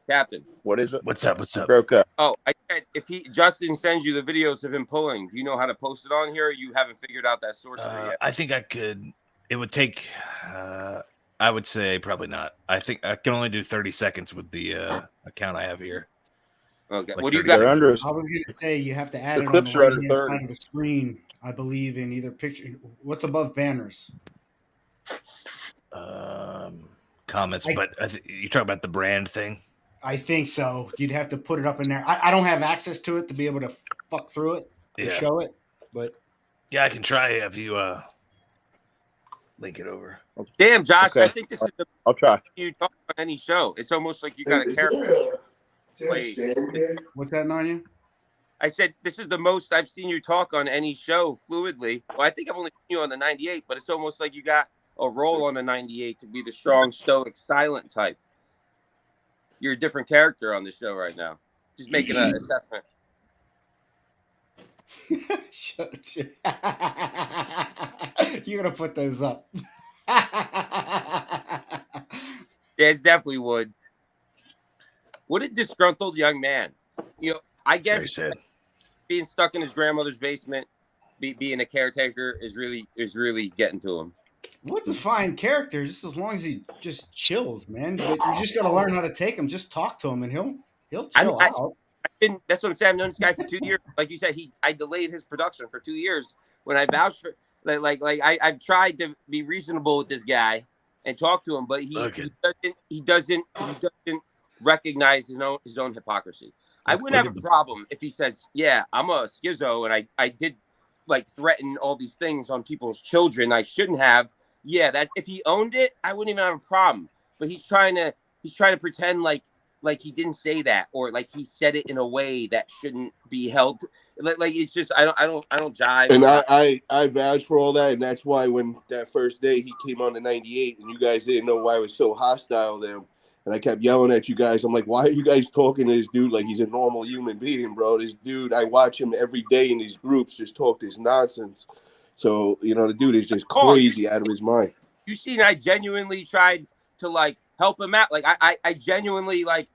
Captain. What is it? What's up? What's up? Broke up. Oh, I said if Justin sends you the videos of him pulling, do you know how to post it on here? Or you haven't figured out that sorcery yet. I think I could. It would take. I would say probably not. I think I can only do 30 seconds with the account I have here. Okay. Like what do you got? I was going to say you have to add it on the right-hand side of the screen. I believe in either picture. What's above banners? Comments, but you talk about the brand thing. I think so. You'd have to put it up in there. I don't have access to it to be able to fuck through it to show it, but yeah, I can try if you link it over. Damn, Josh, okay. I think this is the I'll try. You talk on any show. It's almost like you got a character. What's that, Nanya? I said this is the most I've seen you talk on any show fluidly. Well, I think I've only seen you on the 98, but it's almost like you got a role on the 98 to be the strong, stoic, silent type. You're a different character on the show right now. Just making an assessment. You're gonna put those up. Yes, definitely would. What a disgruntled young man. You know, I guess being stuck in his grandmother's basement, being a caretaker is really getting to him. Wood's a fine character, just as long as he just chills, man. But you just gotta learn how to take him. Just talk to him, and he'll chill out. That's what I'm saying. I've known this guy for 2 years. Like you said, I delayed his production for 2 years when I vouched for I've tried to be reasonable with this guy and talk to him, but he doesn't recognize his own hypocrisy. I wouldn't have a problem if he says, "Yeah, I'm a schizo and I did like threaten all these things on people's children I shouldn't have." Yeah, that if he owned it, I wouldn't even have a problem. But he's trying to pretend like he didn't say that, or like he said it in a way that shouldn't be held. Like it's just I don't jive. And I vouch for all that, and that's why when that first day he came on the 98, and you guys didn't know why I was so hostile to him, and I kept yelling at you guys. I'm like, why are you guys talking to this dude like he's a normal human being, bro? This dude, I watch him every day in these groups just talk this nonsense. So the dude is just crazy out of his mind. You seen I genuinely tried to like help him out. Like I genuinely like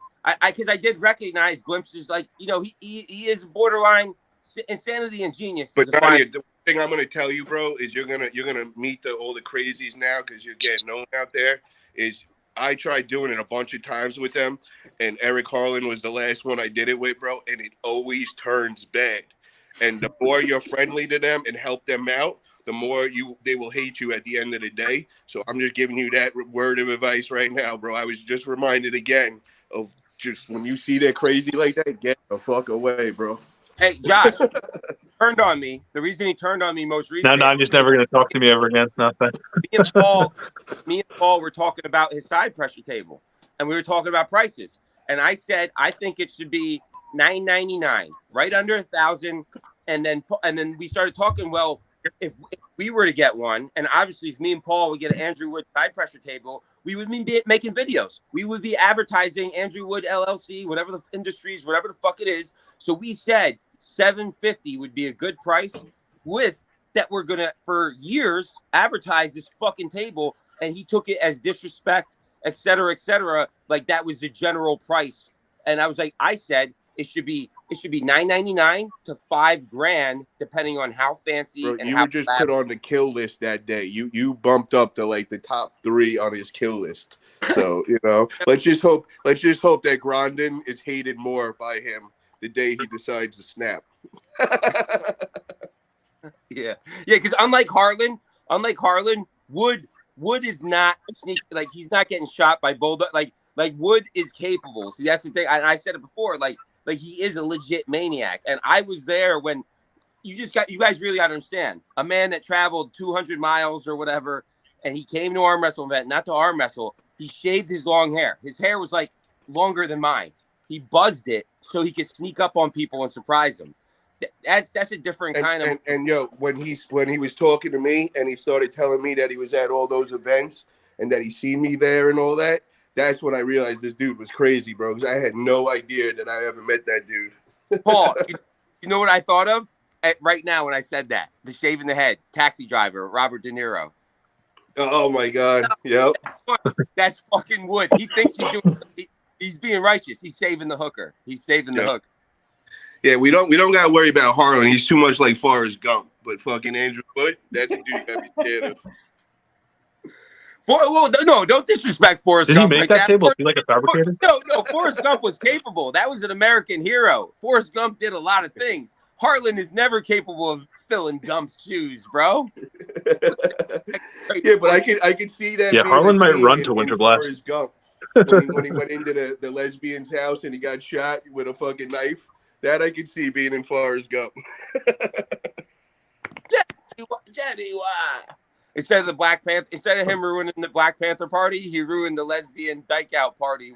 because I did recognize glimpses like he is borderline insanity and genius. But the thing I'm gonna tell you, bro, is you're gonna meet all the crazies now because you're getting known out there. Is I tried doing it a bunch of times with them, and Eric Harlan was the last one I did it with, bro, and it always turns bad. And the more you're friendly to them and help them out, the more they will hate you at the end of the day. So I'm just giving you that word of advice right now, bro. I was just reminded again of just when you see that crazy like that, get the fuck away, bro. Hey, Josh, turned on me. The reason he turned on me most recently. No, I'm just never going to talk to me ever again. Nothing. Me and Paul were talking about his side pressure table, and we were talking about prices. And I said I think it should be $999, right under $1,000. And then we started talking. Well, if we were to get one, and obviously if me and Paul would get an Andrew Wood side pressure table, we would be making videos. We would be advertising Andrew Wood LLC, whatever the industries, whatever the fuck it is. So we said $750 would be a good price. With that, we're gonna for years advertise this fucking table, and he took it as disrespect, et cetera, like that was the general price. And I was like, I said it should be $999 to $5,000 depending on how fancy. Bro, and you how were just put on the kill list that day. You bumped up to like the top 3 on his kill list. So let's just hope that Grondin is hated more by him the day he decides to snap. Yeah, because unlike Harlan, Wood is not like he's not getting shot by Bulldog. Like Wood is capable. See, that's the thing. I said it before. Like he is a legit maniac. And I was there when you guys really got to understand. A man that traveled 200 miles or whatever, and he came to arm wrestle event, not to arm wrestle. He shaved his long hair. His hair was like longer than mine. He buzzed it so he could sneak up on people and surprise them. That's a different kind of. And when he was talking to me and he started telling me that he was at all those events and that he seen me there and all that, that's when I realized this dude was crazy, bro. Because I had no idea that I ever met that dude. Paul, you know what I thought of right now when I said that? The shaving the head, Taxi Driver, Robert De Niro. Oh my God! Yep. That's fucking Wood. He thinks he's being righteous. He's saving the hooker. He's saving the hook. Yeah, we don't got to worry about Harlan. He's too much like Forrest Gump. But fucking Andrew Wood, that's the dude you got to be scared of. No, don't disrespect Forrest Did Gump. Did he make that table? Is he like a fabricator? No, Forrest Gump was capable. That was an American hero. Forrest Gump did a lot of things. Harlan is never capable of filling Gump's shoes, bro. Yeah, but I could see that. Yeah, Harlan might run to Winter Blast. Forrest Gump when he went into the lesbian's house and he got shot with a fucking knife. That I could see being in Forrest Gump. Jetty, why? Instead of him ruining the Black Panther party, he ruined the lesbian dyke out party.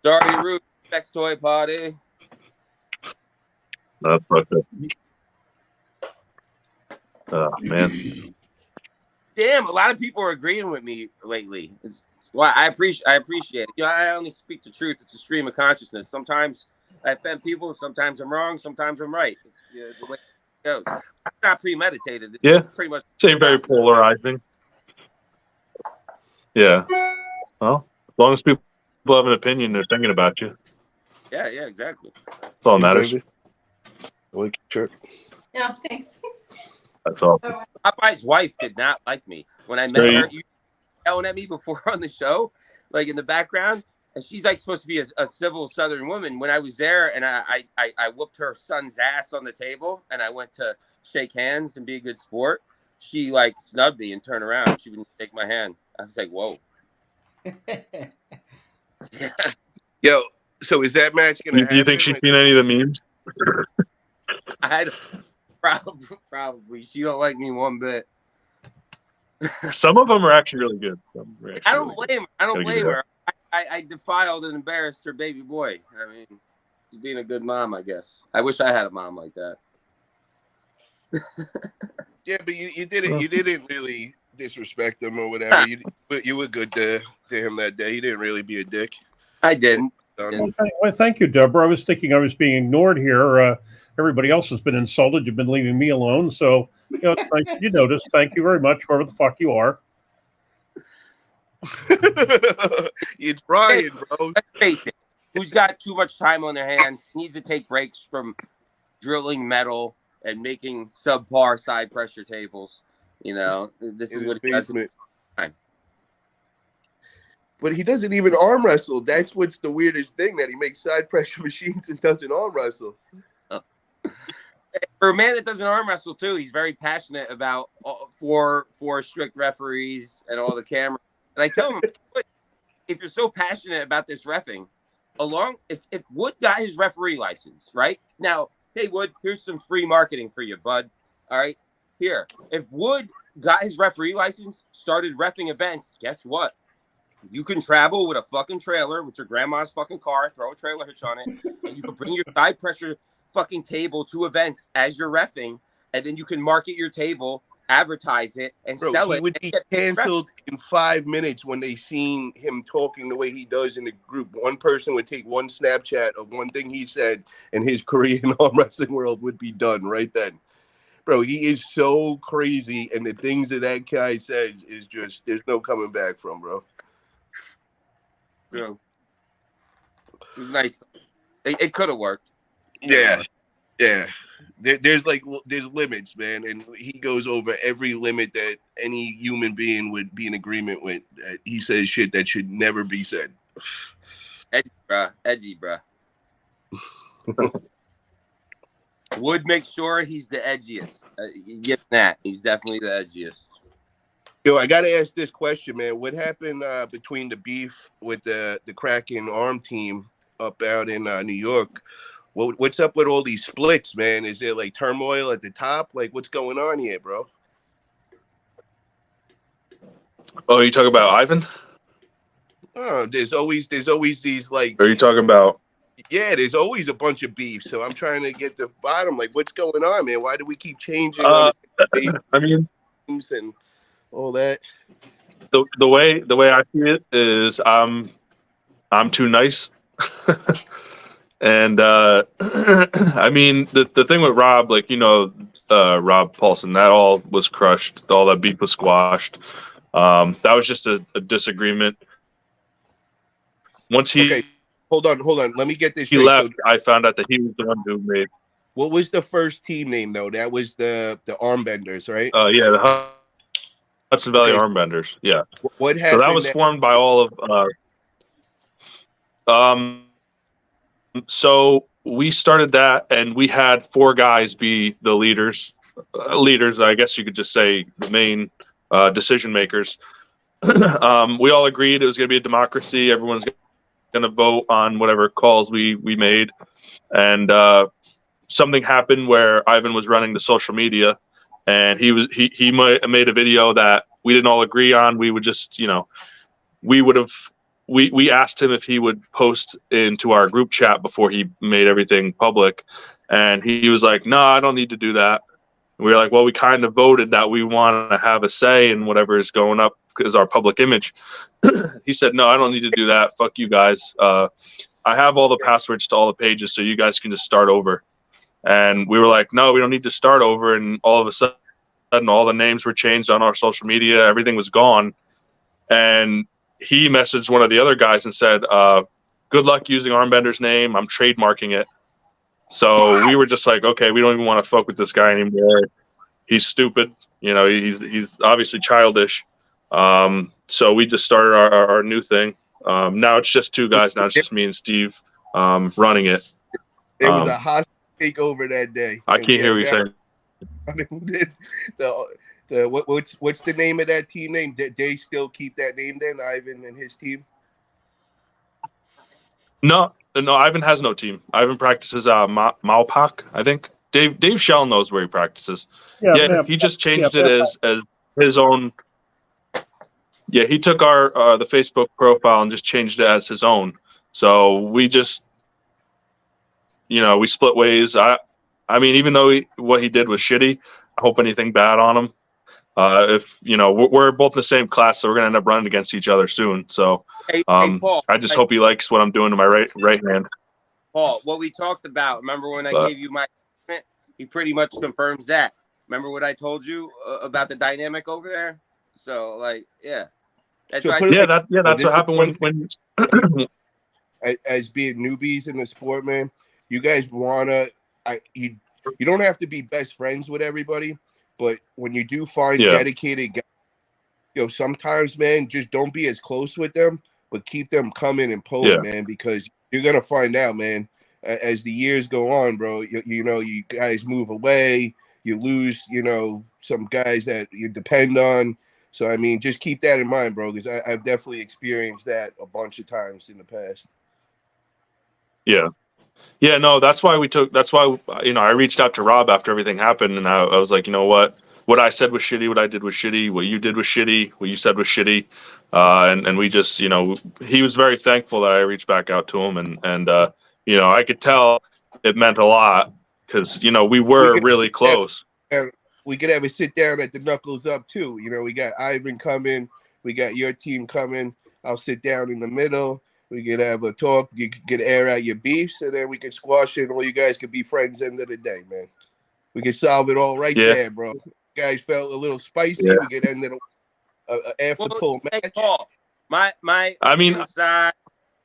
Sorry, ruined the sex toy party. That's fucked up. Oh man. Damn, a lot of people are agreeing with me lately. It's why I appreciate it. I only speak the truth. It's a stream of consciousness. Sometimes I offend people. Sometimes I'm wrong. Sometimes I'm right. It's the way. goes. It's not premeditated. It's Yeah, pretty much say very polarizing. Yeah. Well, as long as people have an opinion, they're thinking about you. Yeah, exactly. That's all that matters. Like shirt. Yeah, thanks. That's all. Popeye's wife did not like me when I met her. You yelling at me before on the show, like in the background, and she's like supposed to be a civil Southern woman. When I was there, and I whooped her son's ass on the table, and I went to shake hands and be a good sport. She like snubbed me and turned around. She wouldn't shake my hand. I was like, whoa. Yo, so is that match gonna happen? Do you think she's seen any of the memes? I probably she don't like me one bit. Some of them are actually really good. I don't blame her. I don't blame her. I defiled and embarrassed her baby boy. I mean, she's being a good mom, I guess. I wish I had a mom like that. Yeah, but you didn't really disrespect him or whatever. You were good to him that day. You didn't really be a dick. I didn't. Well, thank you, Deborah. I was thinking I was being ignored here. Everybody else has been insulted. You've been leaving me alone. So, you noticed. Thank you very much, whoever the fuck you are. It's Brian, bro. Let's face it. Who's got too much time on their hands needs to take breaks from drilling metal and making subpar side pressure tables. This is what he does. But he doesn't even arm wrestle. That's what's the weirdest thing, that he makes side pressure machines and doesn't arm wrestle. For a man that doesn't arm wrestle too, he's very passionate about four strict referees and all the cameras. And I tell him, if you're so passionate about this reffing, if Wood got his referee license, right? Now, hey Wood, here's some free marketing for you, bud. All right. Here. If Wood got his referee license, started reffing events, guess what? You can travel with a fucking trailer with your grandma's fucking car, throw a trailer hitch on it, and you can bring your side pressure fucking table to events as you're reffing, and then you can market your table, advertise it, and sell it. He would be canceled in 5 minutes when they seen him talking the way he does in the group. One person would take one Snapchat of one thing he said, and his career in arm wrestling world would be done right then. Bro, he is so crazy, and the things that guy says is just, there's no coming back from, bro. Yeah. It was nice. It could have worked. Yeah. There's limits, man, and he goes over every limit that any human being would be in agreement with. He says shit that should never be said. Edgy, bruh. Would make sure he's the edgiest. Get that. He's definitely the edgiest. Yo, I gotta ask this question, man. What happened between the beef with the Kraken arm team up out in New York? What's up with all these splits, man? Is there like turmoil at the top? Like, what's going on here, bro? Oh, you talking about Ivan? Oh, there's always these like. Or are you talking about? Yeah, there's always a bunch of beef. So I'm trying to get to the bottom. Like, what's going on, man? Why do we keep changing? I mean, and all that. The way I see it is, I'm too nice. And I mean, the thing with Rob, like, Rob Paulson, that all was crushed. All that beef was squashed. That was just a disagreement. Once he hold on, let me get this. He left. So, I found out that he was the one who made. What was the first team name though? That was the Armbenders, right? Yeah, the Hudson Valley Armbenders. Yeah. What happened? So that was formed by all of. So we started that, and we had 4 guys be the leaders. I guess you could just say the main decision makers. We all agreed it was going to be a democracy. Everyone's going to vote on whatever calls we made. And something happened where Ivan was running the social media, and he made a video that we didn't all agree on. We would just, we asked him if he would post into our group chat before he made everything public. And he was like, no, I don't need to do that. And we were like, well, we kind of voted that we want to have a say in whatever is going up as our public image. He said, no, I don't need to do that. Fuck you guys. I have all the passwords to all the pages, so you guys can just start over. And we were like, no, we don't need to start over. And all of a sudden, all the names were changed on our social media. Everything was gone. And he messaged one of the other guys and said, good luck using Armbender's name. I'm trademarking it. So we were just like, okay, we don't even want to fuck with this guy anymore. He's stupid. He's obviously childish. So we just started our new thing. Now it's just two guys. Now it's just me and Steve running it. It was a hot takeover that day. I can't hear what you're saying. What's the name of that team name? Did they still keep that name then, Ivan and his team? No, Ivan has no team. Ivan practices Maupak, I think. Dave Shell knows where he practices. Yeah, he just changed it as his own. Yeah, he took our the Facebook profile and just changed it as his own. So we just, we split ways. I mean, even though what he did was shitty, I hope anything bad on him. If we're both in the same class, so we're gonna end up running against each other soon. So, hey, Paul, I just hope he likes what I'm doing to my right hand. Paul, what we talked about. Remember when I gave you my statement? He pretty much confirms that. Remember what I told you about the dynamic over there? So, yeah, that's right. That's what happened when as being newbies in the sport, man. You guys you don't have to be best friends with everybody. But when you do find dedicated guys, sometimes, man, just don't be as close with them, but keep them coming and pulling, man, because you're going to find out, man, as the years go on, bro, you guys move away, you lose, some guys that you depend on. So, I mean, just keep that in mind, bro, because I've definitely experienced that a bunch of times in the past. Yeah. Yeah, no, that's why I reached out to Rob after everything happened, and I was like, you know what I said was shitty, what I did was shitty, what you did was shitty, what you said was shitty, and we just, he was very thankful that I reached back out to him, and I could tell it meant a lot because we were really close. We could have a sit down at the Knuckles Up too. We got Ivan coming, we got your team coming. I'll sit down in the middle. We could have a talk. You could air out your beefs, and then we could squash it. And all you guys could be friends end of the day, man. We could solve it all right there, bro. You guys felt a little spicy. We could end it after pull match. Hey, Paul, my inside,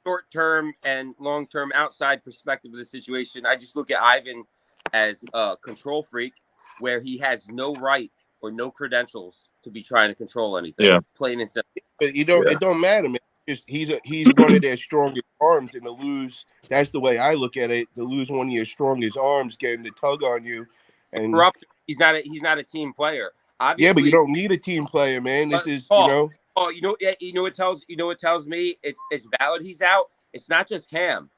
short term and long term outside perspective of the situation, I just look at Ivan as a control freak, where he has no right or no credentials to be trying to control anything. Yeah, plain and simple. But it don't matter, man. He's one of their strongest arms, and to lose, that's the way I look at it. To lose one of your strongest arms, getting the tug on you, and he's not a team player. Obviously, yeah, but you don't need a team player, man. This is Paul, what tells me it's valid. He's out. It's not just Cam.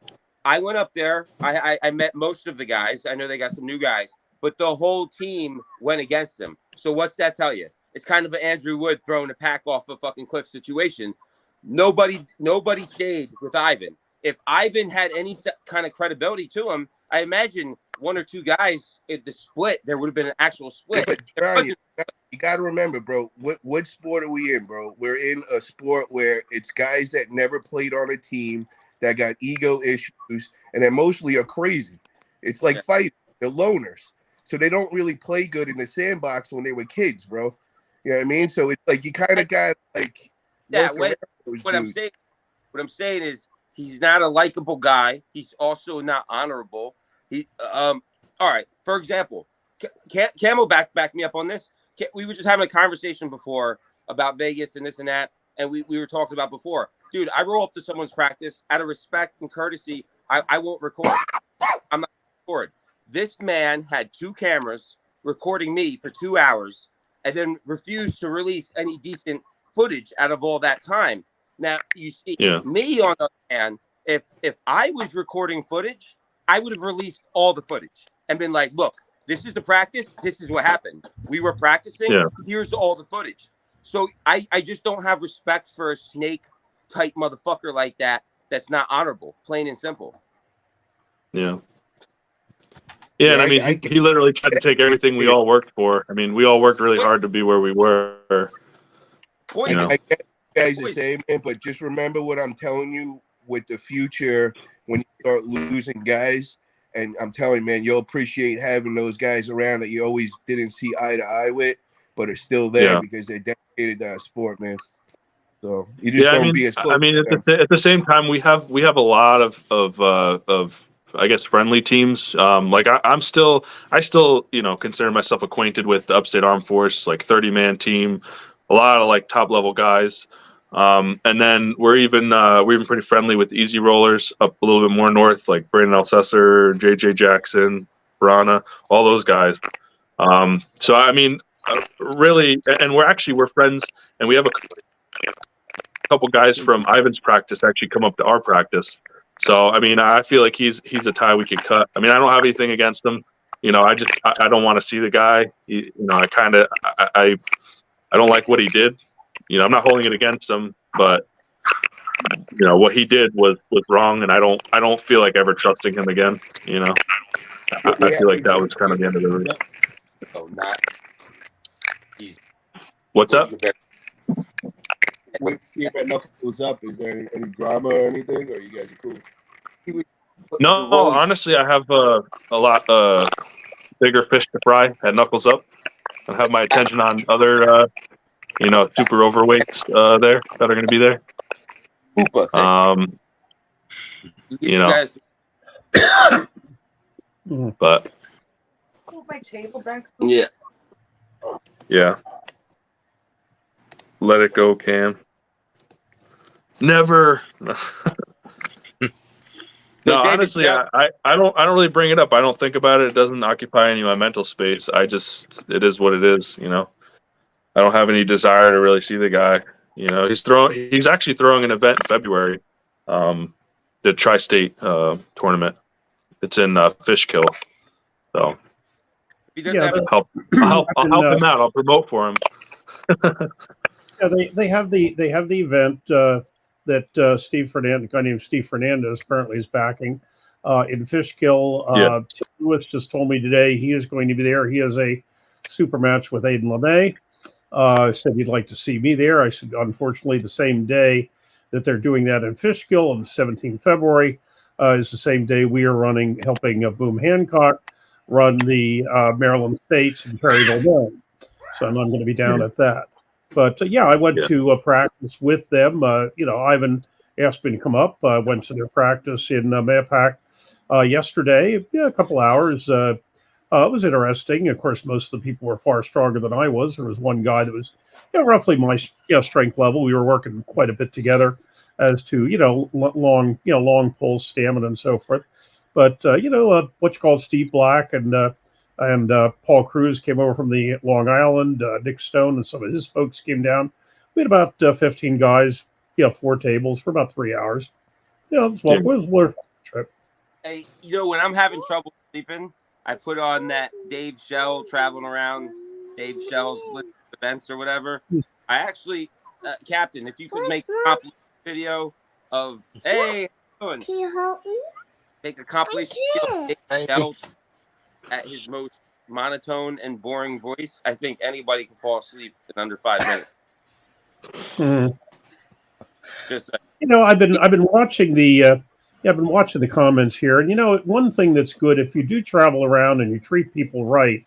I went up there. I met most of the guys. I know they got some new guys, but the whole team went against him. So what's that tell you? It's kind of an Andrew Wood throwing a pack off a fucking cliff situation. Nobody stayed with Ivan. If Ivan had any kind of credibility to him, I imagine one or two guys at the split, there would have been an actual split. You got to remember, bro, what sport are we in, bro? We're in a sport where it's guys that never played on a team, that got ego issues, and that mostly are crazy. It's like fighting. They're loners. So they don't really play good in the sandbox when they were kids, bro. You know what I mean? So it's like you kind of got what I'm saying is he's not a likable guy. He's also not honorable. All right. For example, Camel back me up on this. We were just having a conversation before about Vegas and this and that, and we were talking about before. Dude, I roll up to someone's practice out of respect and courtesy. I won't record. I'm not record. This man had 2 cameras recording me for 2 hours, and then refused to release any decent footage out of all that time. Now you see me on the other hand, if I was recording footage, I would have released all the footage and been like, look, this is the practice, this is what happened. We were practicing, here's all the footage. So I just don't have respect for a snake type motherfucker like that that's not honorable, plain and simple. Yeah, and I mean he literally tried to take everything we all worked for. I mean, we all worked really hard to be where we were. I get you guys the same, man, but just remember what I'm telling you with the future when you start losing guys. And I'm telling you, man, you'll appreciate having those guys around that you always didn't see eye to eye with, but are still there because they're dedicated to our sport, man. So you just don't be as close. I mean, at the same time, we have a lot of I guess friendly teams. Like I still consider myself acquainted with the Upstate Armed Force, like 30-man team, a lot of like top level guys. And then we're even pretty friendly with Easy Rollers up a little bit more north, like Brandon Alcessor, JJ Jackson, Brana, all those guys. So I mean, really, and we're friends, and we have a couple guys from Ivan's practice actually come up to our practice. So I mean, I feel like he's a tie we could cut. I mean, I don't have anything against him. You know, I don't want to see the guy. I don't like what he did. You know, I'm not holding it against him, but you know what he did was wrong, and I don't feel like ever trusting him again. You know, I feel like that was kind of the end of the road. Oh, not. What's up? When you see if Knuckles up, is there any drama or anything, or you guys are cool? No, honestly, I have a lot bigger fish to fry at Knuckles Up. I have my attention on other, super overweights there that are going to be there. But Move my table back. Yeah. Yeah. Let it go, Cam. Never. No, honestly, I don't really bring it up. I don't think about it. It doesn't occupy any of my mental space. It is what it is, you know. I don't have any desire to really see the guy. You know, he's actually throwing an event in February, the Tri-State tournament. It's in Fishkill. So I'll help him out. I'll promote for him. Yeah, they have the event that Steve Fernandez, a guy named Steve Fernandez, apparently is backing in Fishkill. Tim Lewis just told me today he is going to be there. He has a super match with Aiden LeMay. Said he'd like to see me there. I said, unfortunately, the same day that they're doing that in Fishkill on 17 February is the same day we are helping Boom Hancock run the Maryland States in Perryville, Maryland. So I'm going to be down at that. But I went to practice with them. Ivan asked me to come up. I went to their practice in Mayapack yesterday. A couple hours. It was interesting. Of course, most of the people were far stronger than I was. There was one guy that was roughly my strength level. We were working quite a bit together as to long pull, stamina, and so forth. But what you call Steve Black and Paul Cruz came over from the Long Island. Nick Stone and some of his folks came down. We had about 15 guys, 4 tables for about 3 hours. It was worth the trip. Hey, when I'm having trouble sleeping, I put on that Dave Shell traveling around, Dave Shell's events or whatever. I actually, Captain, if you could make a compilation video of, hey, how you doing? Can you help me? Make a compilation video of Dave Shell at his most monotone and boring voice. I think anybody can fall asleep in under 5 minutes. Just I've been watching the comments here, and one thing that's good if you do travel around and you treat people right,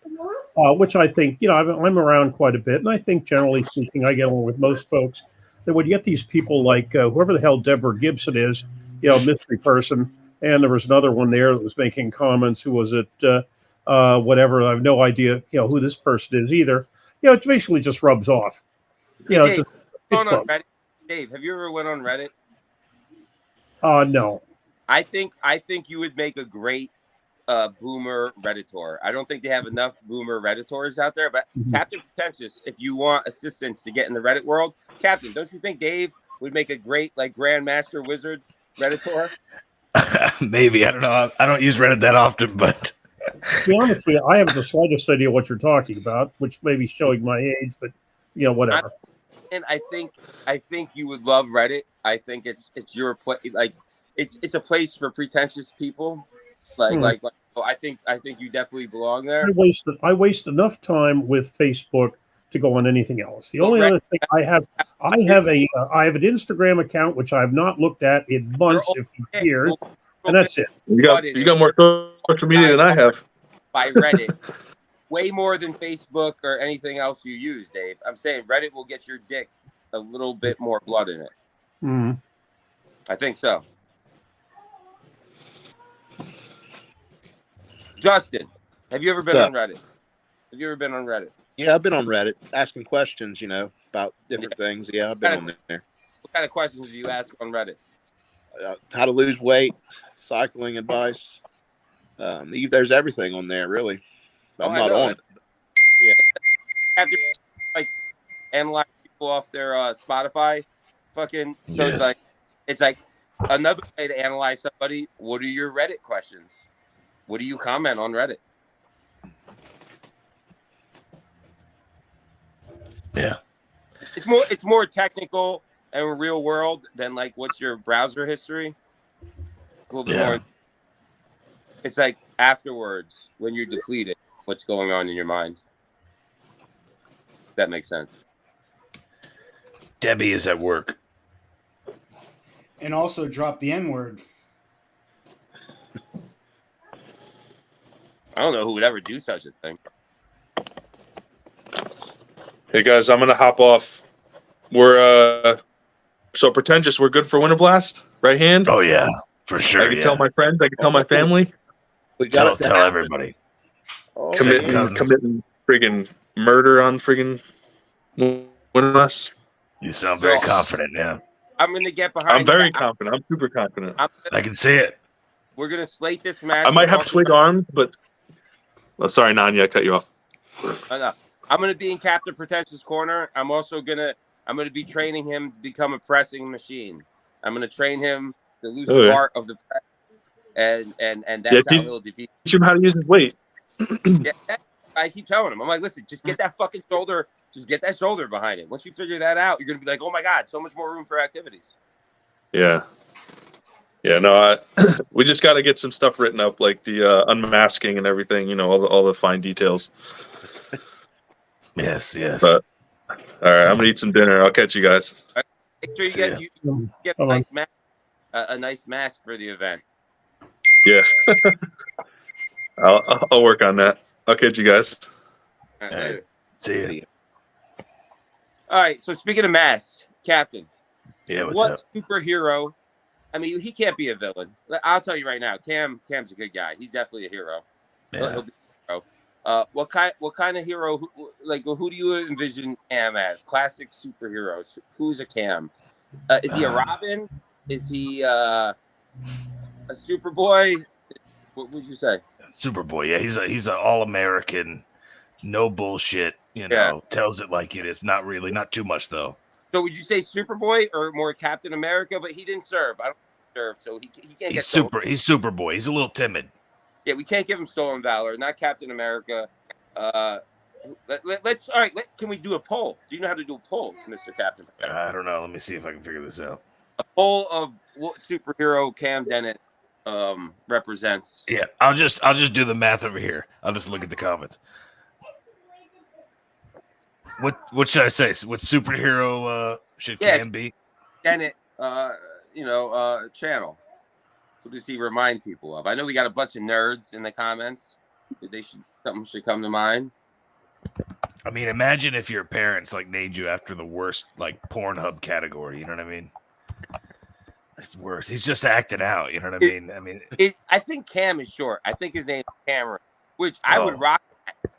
which I think I'm around quite a bit, and I think generally speaking I get along with most folks. That when you get these people like whoever the hell Deborah Gibson is, mystery person, and there was another one there that was making comments. Who was it? Whatever. I have no idea, who this person is either. It basically just rubs off. Dave, on Reddit. Dave, have you ever went on Reddit? No. I think you would make a great boomer Redditor. I don't think they have enough boomer Redditors out there, but Captain Pretentious, if you want assistance to get in the Reddit world, Captain, don't you think Dave would make a great Grandmaster Wizard Redditor? Maybe. I don't know. I don't use Reddit that often, but to be honest with you, I haven't the slightest idea what you're talking about, which may be showing my age, but whatever. And I think you would love Reddit. I think it's your place. It's a place for pretentious people. I think you definitely belong there. I waste enough time with Facebook to go on anything else. The only other thing I have an Instagram account which I have not looked at in months, if not years. And that's it. You got more social media than I have. By Reddit, way more than Facebook or anything else you use, Dave. I'm saying Reddit will get your dick a little bit more blood in it. Mm-hmm. I think so. Justin, have you ever been on Reddit? Have you ever been on Reddit? Yeah, I've been on Reddit asking questions, about different things. Yeah, I've been on there. What kind of questions do you ask on Reddit? How to lose weight, cycling advice. There's everything on there, really. I'm not on it. Yeah. Have to analyze people off their Spotify, fucking. So it's like another way to analyze somebody. What are your Reddit questions? What do you comment on Reddit? Yeah, it's more technical and real world than like what's your browser history. A little bit more. It's like afterwards when you're depleted, what's going on in your mind. That makes sense. Debbie is at work. And also drop the N-word. I don't know who would ever do such a thing. Hey guys, I'm gonna hop off. We're so pretentious. We're good for Winter Blast, right hand? Oh yeah, for sure. I can tell my friends. I can tell my family. We got tell everybody. Committing friggin' murder on friggin' Winter Blast. You sound very confident now. I'm gonna get behind. I'm very confident. I'm super confident. I can see it. We're gonna slate this match. I might have twig arms, but sorry, Nanya, I cut you off. I'm gonna be in Captain Pretentious corner. I'm gonna be training him to become a pressing machine. I'm gonna train him to lose the art of the press, and that's how he'll defeat. Teach him how to use his weight. I keep telling him, I'm like, listen, just get that fucking shoulder, just get that shoulder behind it. Once you figure that out, you're gonna be like, oh my god, so much more room for activities. Yeah. No, we just got to get some stuff written up, like the unmasking and everything. All the fine details. Yes. But all right, I'm gonna eat some dinner. I'll catch you guys. Make sure you get a nice mask for the event. Yeah. I'll work on that. I'll catch you guys. All right. See you. All right. So speaking of masks, Captain. Yeah. What up? superhero? I mean, he can't be a villain. I'll tell you right now, Cam's a good guy. He's definitely a hero. Yeah. He'll be a hero. What kind of hero? Who do you envision Cam as? Classic superheroes. Who's a Cam? Is he a Robin? Is he a Superboy? What would you say? Superboy. Yeah, he's an all-American, no bullshit. Tells it like it is. Not really, not too much though. So would you say Superboy or more Captain America? But he didn't serve. I don't serve, so he can't get stolen. He's Superboy. He's a little timid. Yeah, we can't give him stolen valor. Not Captain America. Let's. All right. Can we do a poll? Do you know how to do a poll, Mr. Captain? I don't know. Let me see if I can figure this out. A poll of what superhero Cam Dennett represents. Yeah, I'll just do the math over here. I'll just look at the comments. What should I say? What superhero should Cam be? Dennett, channel. What does he remind people of? I know we got a bunch of nerds in the comments. Something should come to mind. I mean, imagine if your parents named you after the worst Pornhub category. You know what I mean? It's worse. He's just acting out. You know what I mean? I think Cam is short. I think his name is Cameron, which I would rock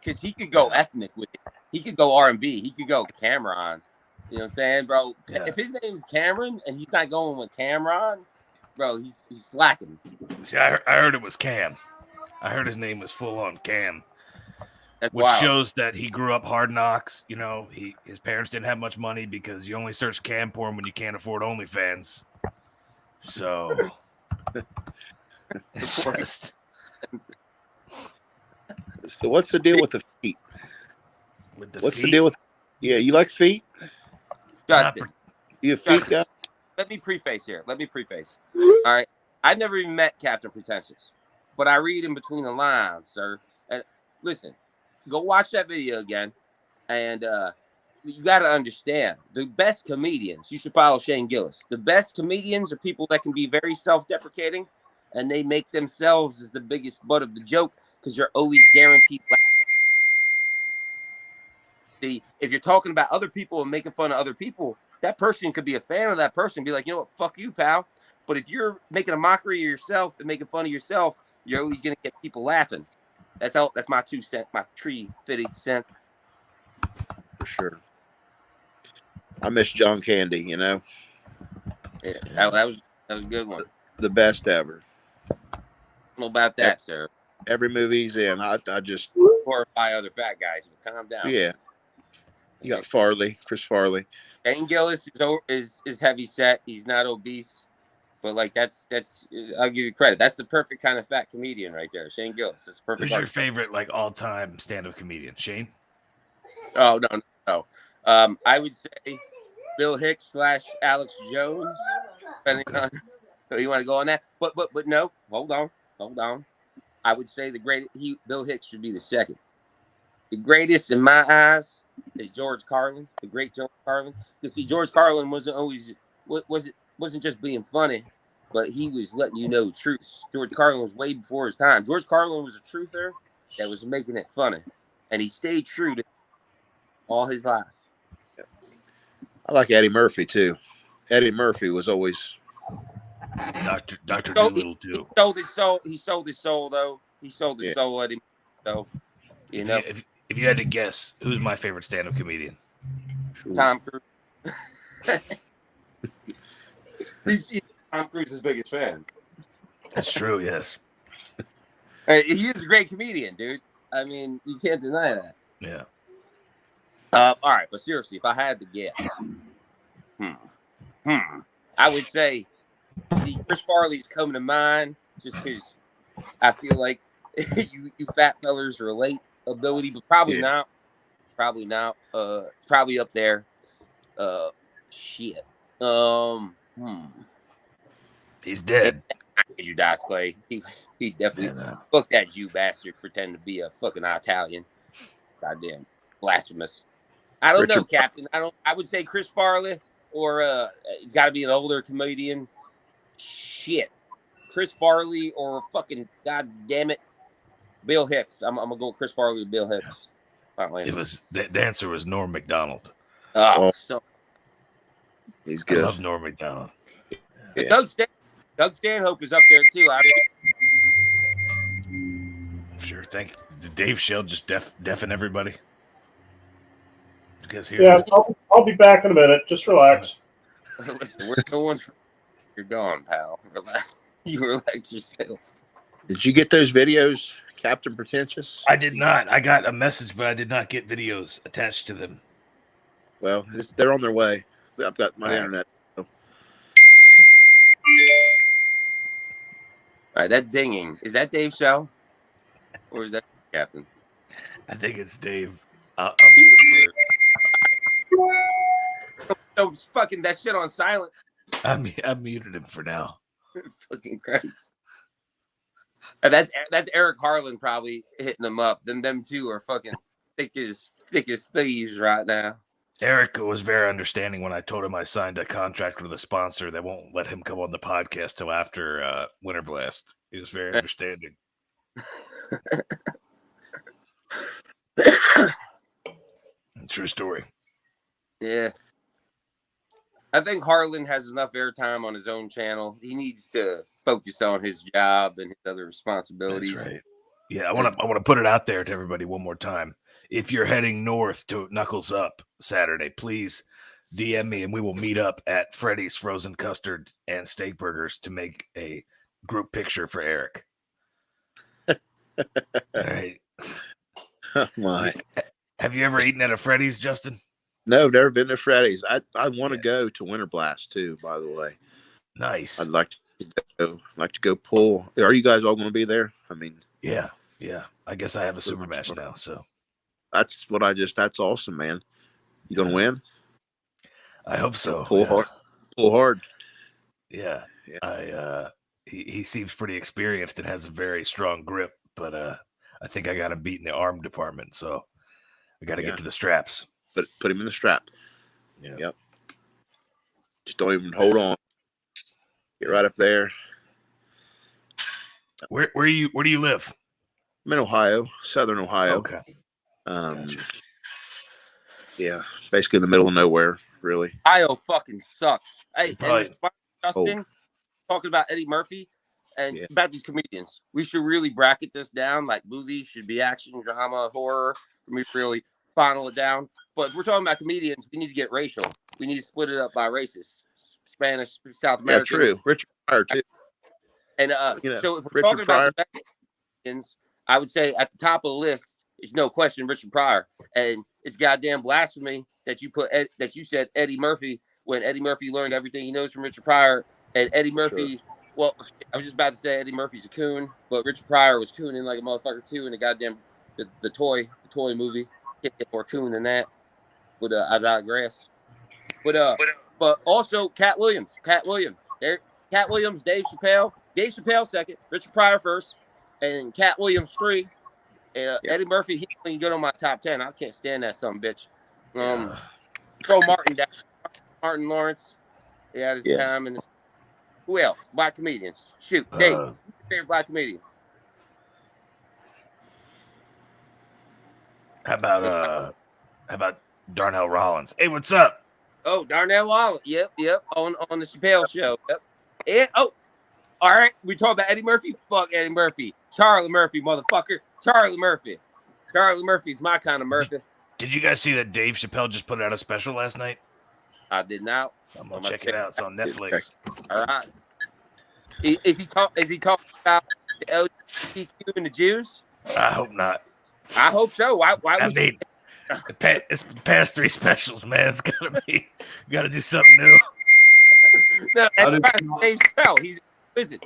because he could go ethnic with it. He could go R&B. He could go Cameron. You know what I'm saying, bro? Yeah. If his name's Cameron and he's not going with Cameron, bro, he's slacking. See, I heard it was Cam. I heard his name was full on Cam. That's which wild. Shows that he grew up hard knocks. His parents didn't have much money because you only search cam porn when you can't afford OnlyFans. So it's just. So what's the deal with the feet? What's the deal with? Yeah, you like feet? Justin, you a feet guy? Let me preface here. All right, I've never even met Captain Pretentious, but I read in between the lines, sir. And listen, go watch that video again, and you got to understand the best comedians. You should follow Shane Gillis. The best comedians are people that can be very self-deprecating and they make themselves as the biggest butt of the joke because you're always guaranteed. See, if you're talking about other people and making fun of other people, that person could be a fan of that person and be like, you know what, fuck you, pal. But if you're making a mockery of yourself and making fun of yourself, you're always gonna get people laughing. That's my 2 cents, my 50 cents. For sure. I miss John Candy, you know. Yeah, that was a good one. The best ever. I don't know about that, sir. Every movie he's in, I just horrify other fat guys. But calm down. Yeah. You got Farley, Chris Farley. Shane Gillis is heavy set. He's not obese, but like that's I'll give you credit. That's the perfect kind of fat comedian right there. Shane Gillis. That's perfect. Who's your favorite like all-time stand-up comedian? Shane? Oh no. I would say Bill Hicks / Alex Jones. Depending on you want to go on that, but no. Hold on. I would say Bill Hicks should be the second. The greatest in my eyes is George Carlin, the great George Carlin. You see, George Carlin wasn't just being funny, but he was letting you know truths. George Carlin was way before his time. George Carlin was a truther that was making it funny, and he stayed true to all his life. I like Eddie Murphy too. Eddie Murphy was always Dr. Doolittle too. He sold his soul though. He sold his soul, Eddie. So you know. If you had to guess, who's my favorite stand-up comedian? Tom Cruise. He's Tom Cruise's biggest fan. That's true, yes. He is a great comedian, dude. I mean, you can't deny that. Yeah. All right, but seriously, if I had to guess, I would say, Chris Farley's coming to mind just because I feel like you fat fellers relate ability, but probably not. Probably up there. Shit. He's dead. You die, Clay. He definitely fuck that Jew bastard. Pretend to be a fucking Italian. Goddamn blasphemous. I don't know, Captain. I would say Chris Farley or it's got to be an older comedian. Shit, Chris Farley or fucking goddamn it, Bill Hicks. I'm gonna go with Chris Farley or Bill Hicks. The answer was Norm Macdonald. So he's good. I love Norm Macdonald. Yeah. Doug Stanhope is up there too. Sure. Thank you. Did Dave Shell just deafen everybody? Yeah, I'll be back in a minute. Just relax. Listen, we're the ones. You're gone, pal. Relax. You relax yourself. Did you get those videos, Captain Pretentious? I did not. I got a message, but I did not get videos attached to them. Well, they're on their way. I've got my internet. So. All right, that dinging. Is that Dave Shell? Or is that Captain? I think it's Dave. I'll mute him for So fucking that shit on silent. I muted him for now. Fucking Christ. That's Eric Harlan probably hitting them up. Them two are fucking thick as thieves right now. Eric was very understanding when I told him I signed a contract with a sponsor that won't let him come on the podcast till after Winter Blast. He was very understanding. True story. Yeah. I think Harlan has enough airtime on his own channel. He needs to focus on his job and his other responsibilities. That's right. Yeah, I want to put it out there to everybody one more time. If you're heading north to Knuckles Up Saturday, please DM me and we will meet up at Freddy's Frozen Custard and Steak Burgers to make a group picture for Eric. All right. Oh my. Have you ever eaten at a Freddy's, Justin? No, never been to Freddy's. I want to go to Winter Blast too, by the way. Nice. I'd like to go pull. Are you guys all going to be there? I mean, yeah. I guess I have a super match now, so that's awesome, man. You going to win? I hope so. Pull hard. Yeah. He seems pretty experienced and has a very strong grip, but I think I got him beat in the arm department, so we got to get to the straps. Put him in the strap. Yeah. Yep. Just don't even hold on. Get right up there. Where do you live? I'm in Ohio, Southern Ohio. Okay. Gotcha. Yeah, basically in the middle of nowhere, really. Ohio fucking sucks. Hey, Probably. and Justin talking about Eddie Murphy and about these comedians. We should really bracket this down. Like movies should be action, drama, horror. For me, really final it down. But if we're talking about comedians, we need to get racial. We need to split it up by races: Spanish, South American. Yeah, true. Richard Pryor too. And so if we're talking about the best comedians, I would say at the top of the list is no question Richard Pryor. And it's goddamn blasphemy that you put that you said Eddie Murphy when Eddie Murphy learned everything he knows from Richard Pryor. And Eddie Murphy, well, I was just about to say Eddie Murphy's a coon, but Richard Pryor was cooning like a motherfucker too in the goddamn the toy movie. Can't get more coon than that. But I digress. But also Cat Williams. There, Cat Williams, Dave Chappelle second, Richard Pryor first, and Cat Williams 3. And Eddie Murphy, he ain't good on my top 10. I can't stand that son bitch. Throw Martin down. Martin Lawrence. He had his time. And who else? Black comedians. Shoot, Dave. Who's your favorite black comedians? How about Darnell Rollins? Hey, what's up? Oh, Darnell Rollins. Yep. On the Chappelle show. Yep. And all right. We talk about Eddie Murphy. Fuck Eddie Murphy. Charlie Murphy, motherfucker. Charlie Murphy. Charlie Murphy's my kind of Murphy. Did you guys see that Dave Chappelle just put out a special last night? I did not. I'm gonna check it out. It's on Netflix. All right. Is he talking about the LGBTQ and the Jews? I hope not. I hope so. Why I mean, it's the past 3 specials, man. It's gotta do something new. No, that's Dave Chappelle. Listen.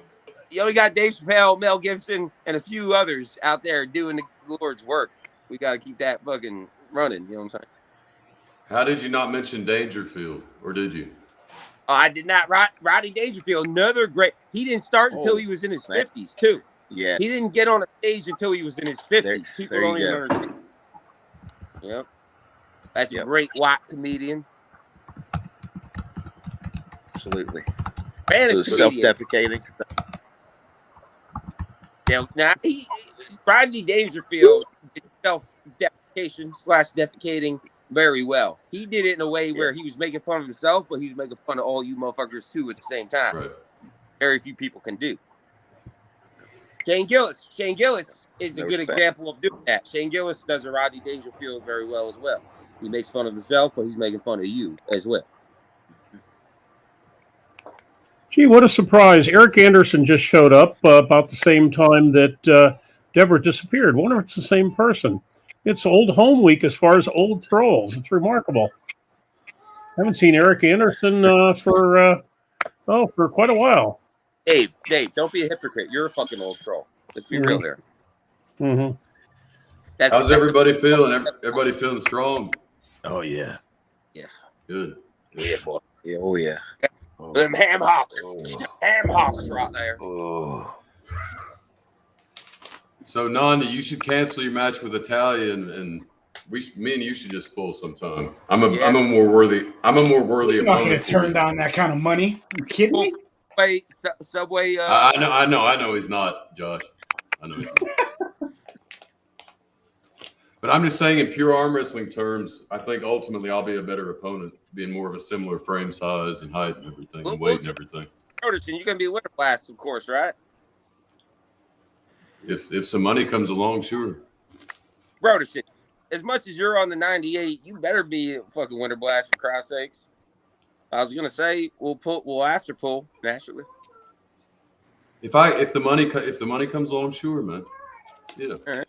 You only got Dave Chappelle, Mel Gibson, and a few others out there doing the Lord's work. We got to keep that fucking running. You know what I'm saying? How did you not mention Dangerfield, or did you? Oh, I did not. Rodney Dangerfield, another great. He didn't start until he was in his 50s, too. Yeah. He didn't get on a stage until he was in his 50s. People don't even understand. Yep. That's a great white comedian. Absolutely. Spanish comedian. Self-defecating. Now, Rodney Dangerfield did self-defecation / defecating very well. He did it in a way where he was making fun of himself, but he was making fun of all you motherfuckers too at the same time. Right. Very few people can do. Shane Gillis is a good example of doing that. Shane Gillis does a Rodney Dangerfield very well as well. He makes fun of himself, but he's making fun of you as well. Gee, what a surprise. Eric Anderson just showed up about the same time that Deborah disappeared. I wonder if it's the same person. It's Old Home Week as far as old trolls. It's remarkable. I haven't seen Eric Anderson for quite a while. Dave, don't be a hypocrite. You're a fucking old troll. Let's be real here. Mm-hmm. How's everybody feeling? Everybody feeling strong? Oh, yeah. Yeah. Good. Yeah, boy. Yeah, oh, yeah. Them ham hocks. Ham hocks right there. Oh. So, Nanda, you should cancel your match with Italian, and me and you should just pull sometime. I'm a more worthy. He's not going to turn down that kind of money. You kidding me? Subway. I know he's not, Josh. I know he's not. But I'm just saying, in pure arm wrestling terms, I think ultimately I'll be a better opponent, being more of a similar frame size and height and everything, and weight and everything. Roderson, you're gonna be a winter blast, of course, right? If some money comes along, sure. Roderson, as much as you're on the 98, you better be a fucking winter blast for Christ's sakes. I was gonna say we'll after pull naturally. If the money comes along, sure, man. Yeah. All right.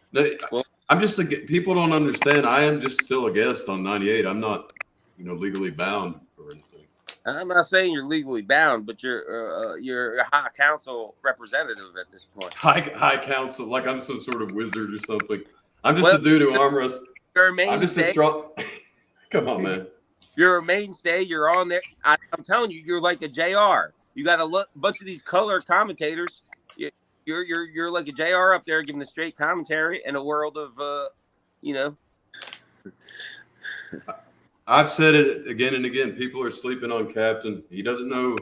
Well, I'm just people don't understand. I am just still a guest on 98. I'm not, legally bound or anything. I'm not saying you're legally bound, but you're a high council representative at this point. High council, like I'm some sort of wizard or something. I'm just a dude who arm wrestles. I'm just a strong. Come on, man. You're a mainstay. You're on there. I'm telling you, you're like a JR. You got a bunch of these color commentators. You're like a JR up there giving the straight commentary in a world of, I've said it again and again. People are sleeping on Captain. He doesn't know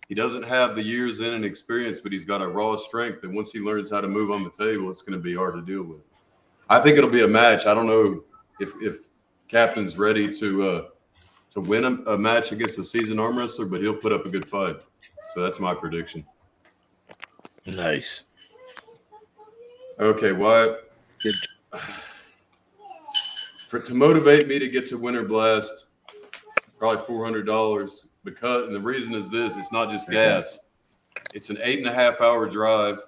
He doesn't have the years in and experience, but he's got a raw strength. And once he learns how to move on the table, it's going to be hard to deal with. I think it'll be a match. I don't know if Captain's ready to win a match against a seasoned arm wrestler, but he'll put up a good fight. So that's my prediction. Nice. Okay, Wyatt. To motivate me to get to Winter Blast, probably $400. Because, and the reason is this: it's not just gas. It's an 8.5 hour drive,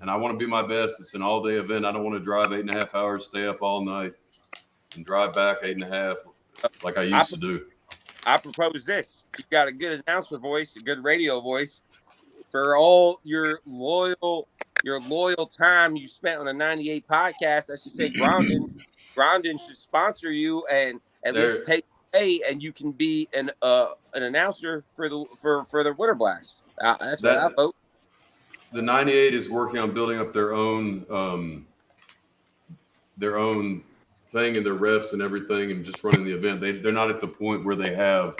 and I want to be my best. It's an all-day event. I don't want to drive 8.5 hours, stay up all night, and drive back 8.5 like I used to do. I propose this: you got a good announcer voice, a good radio voice, for all your loyal time you spent on the 98 podcast. I should say, Grondin should sponsor you and at least pay, and you can be an announcer for the Winter Blast. That's what I vote. The 98 is working on building up their own thing and their refs and everything, and just running the event. They're not at the point where they have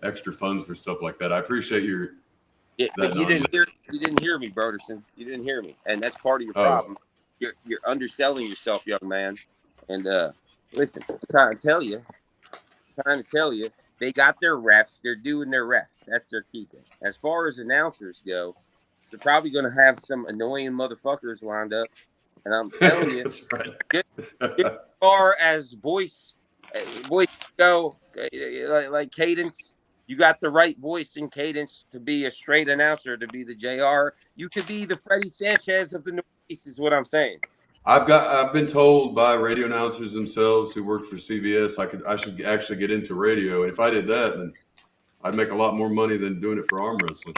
extra funds for stuff like that. I appreciate your. Yeah, but you didn't hear me, Broderson. You didn't hear me, and that's part of your problem. You're underselling yourself, young man. And listen, I'm trying to tell you, they got their refs. They're doing their refs. That's their key thing. As far as announcers go, they're probably going to have some annoying motherfuckers lined up. And I'm telling you, that's right. Get as far as voice go, like cadence. You got the right voice and cadence to be a straight announcer, to be the JR. You could be the Freddie Sanchez of the Northeast, is what I'm saying. I've been told by radio announcers themselves who worked for CBS I should actually get into radio, and if I did that, then I'd make a lot more money than doing it for arm wrestling.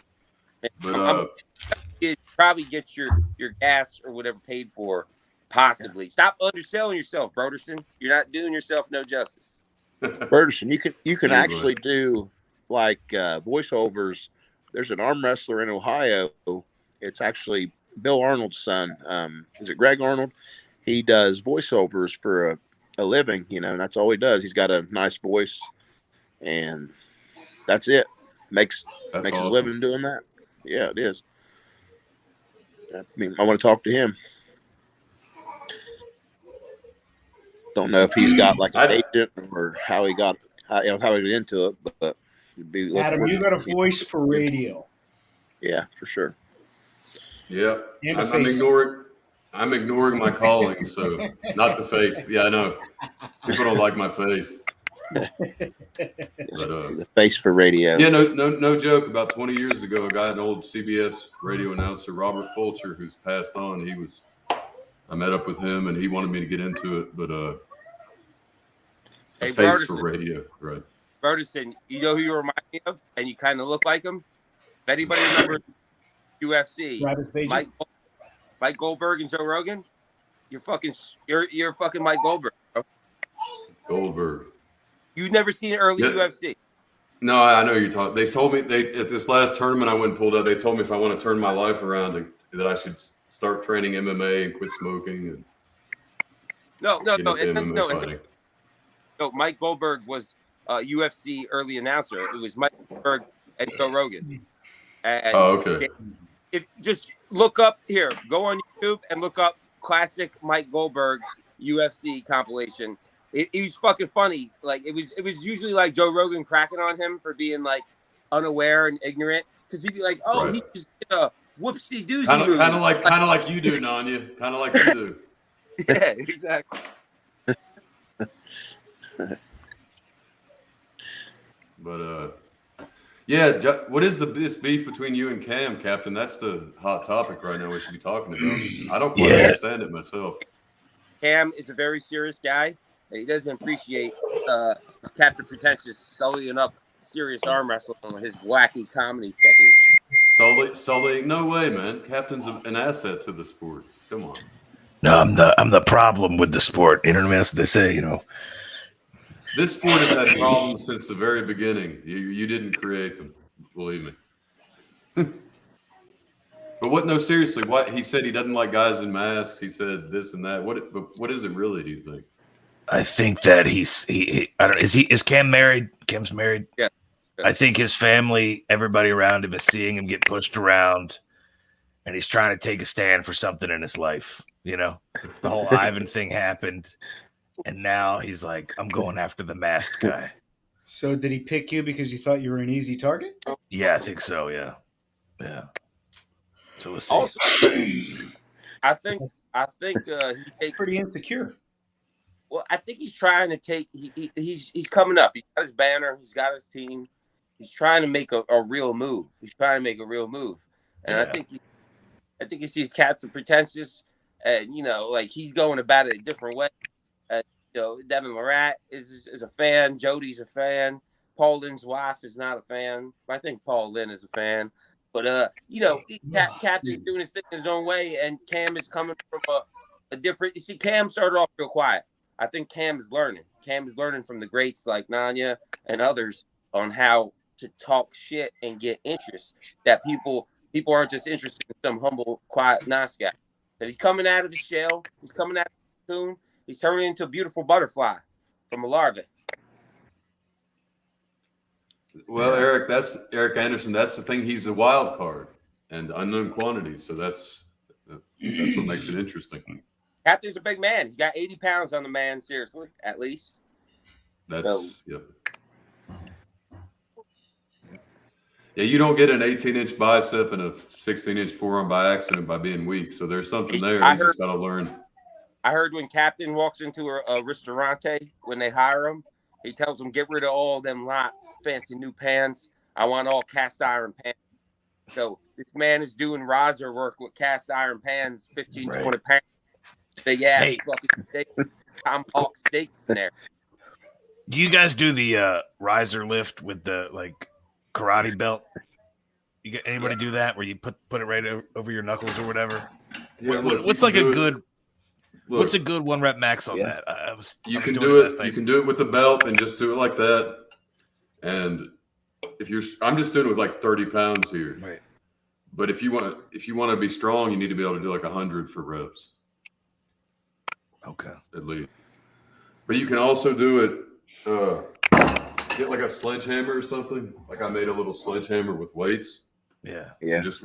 But you probably get your gas or whatever paid for, possibly. Stop underselling yourself, Broderson. You're not doing yourself no justice. Broderson, you can actually do like voiceovers. There's an arm wrestler in Ohio. It's actually Bill Arnold's son. Is it Greg Arnold? He does voiceovers for a living, and that's all he does. He's got a nice voice, and that's it. Makes awesome. His living doing that. Yeah, it is. I mean, I want to talk to him. Don't know if he's got like an agent or how he got how he got into it, but it'd be Adam, you got a voice for radio. Yeah, for sure. Yeah, I'm ignoring my calling, so not the face. Yeah, I know. People don't like my face. But, the face for radio. Yeah, no joke. About 20 years ago, a guy, an old CBS radio announcer, Robert Fulcher, who's passed on. I met up with him, and he wanted me to get into it, but hey, face for radio, right? Broderson, you know who you remind me of, and you kind of look like him. If anybody remembers UFC, Mike Goldberg and Joe Rogan, you're fucking Mike Goldberg, bro. Goldberg. You've never seen early UFC. No, I know you're talking. They told me at this last tournament I went and pulled out. They told me if I want to turn my life around, that I should start training MMA and quit smoking. And no. Mike Goldberg was a UFC early announcer. It was Mike Goldberg and Joe Rogan. And okay. If just look up here, go on YouTube and look up classic Mike Goldberg UFC compilation. It was fucking funny. Like it was usually like Joe Rogan cracking on him for being like unaware and ignorant, because he'd be like, "Oh, right. He just did a whoopsie doozy." Kind of like you do, Nanya. Kind of like you do. Yeah, exactly. But yeah, what is this beef between you and Cam, Captain? That's the hot topic right now. We should be talking about. I don't quite understand it myself. Cam is a very serious guy. He doesn't appreciate Captain Pretentious sullying up serious arm wrestling with his wacky comedy fucking. Sully, no way, man. Captain's an asset to the sport. Come on. No, I'm the problem with the sport. You know what I mean? That's what they say. This sport has had problems since the very beginning. You didn't create them, believe me. But what? No, seriously. What he said, he doesn't like guys in masks. He said this and that. What is it really? Do you think? I think that he I don't. Is Cam married? Cam's married. Yeah. I think his family, everybody around him is seeing him get pushed around, and he's trying to take a stand for something in his life. You know, the whole Ivan thing happened, and now he's like, I'm going after the masked guy. So did he pick you because he thought you were an easy target? Yeah, I think so. Yeah. Yeah. So we'll see. Also, I think he takes pretty insecure. Well, I think he's trying to take. He's coming up. He's got his banner. He's got his team. He's trying to make a real move. He's trying to make a real move, and Yeah. I think he sees Captain Pretentious, and like he's going about it a different way. Devin Morat is a fan. Jody's a fan. Paul Lynn's wife is not a fan. I think Paul Lynn is a fan. But Captain's doing his thing his own way, and Cam is coming from a different. You see, Cam started off real quiet. I think Cam is learning. Cam is learning from the greats like Nanya and others on how to talk shit and get interest. That people aren't just interested in some humble, quiet, nice guy. That he's coming out of the shell. He's coming out of the cocoon. He's turning into a beautiful butterfly from a larva. Well, Eric Anderson. That's the thing. He's a wild card and unknown quantity. So that's what makes it interesting. Captain's a big man. He's got 80 pounds on the man. Seriously, at least. Yep. Yeah, you don't get an 18-inch bicep and a 16-inch forearm by accident by being weak. So there's something there. You just got to learn. I heard when Captain walks into a restaurante, when they hire him, he tells them, get rid of all them fancy new pans. I want all cast iron pans. So this man is doing riser work with cast iron pans, 15, 20 pounds. Big ass fucking steak, tomahawk steak in there. Do you guys do the riser lift with the karate belt? Anybody do that where you put it right over your knuckles or whatever? Yeah, what's like a good? What's a good 1 rep max on that? You can do it. You can do it with the belt and just do it like that. And I'm just doing it with like 30 pounds here. Right. But if you want to be strong, you need to be able to do like 100 for reps. Okay. At least. But you can also do it. Get like a sledgehammer or something. Like I made a little sledgehammer with weights. Yeah. Yeah. Just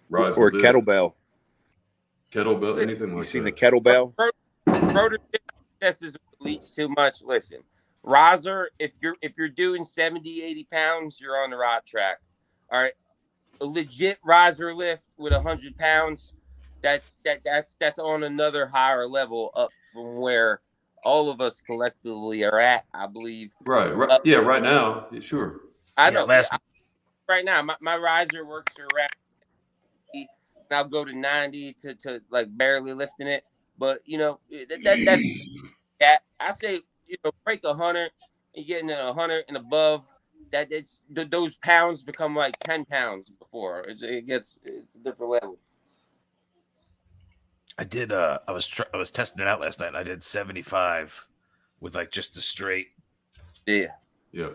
rise or with it. kettlebell. Kettlebell, anything like that. You seen the kettlebell? This is leads too much. Listen, riser, if you're doing 70, 80 pounds, you're on the right track. All right. A legit riser lift with 100 pounds, that's on another higher level up from where all of us collectively are at, I believe. Right. Yeah, right now. Yeah, sure. I know. Right now, my riser works around. I'll go to 90 to like barely lifting it. But, that's that. I say, break 100 and getting to 100 and above. Those pounds become like 10 pounds before. It's a different level. I did. I was testing it out last night. And I did 75 with like just the straight. Yeah.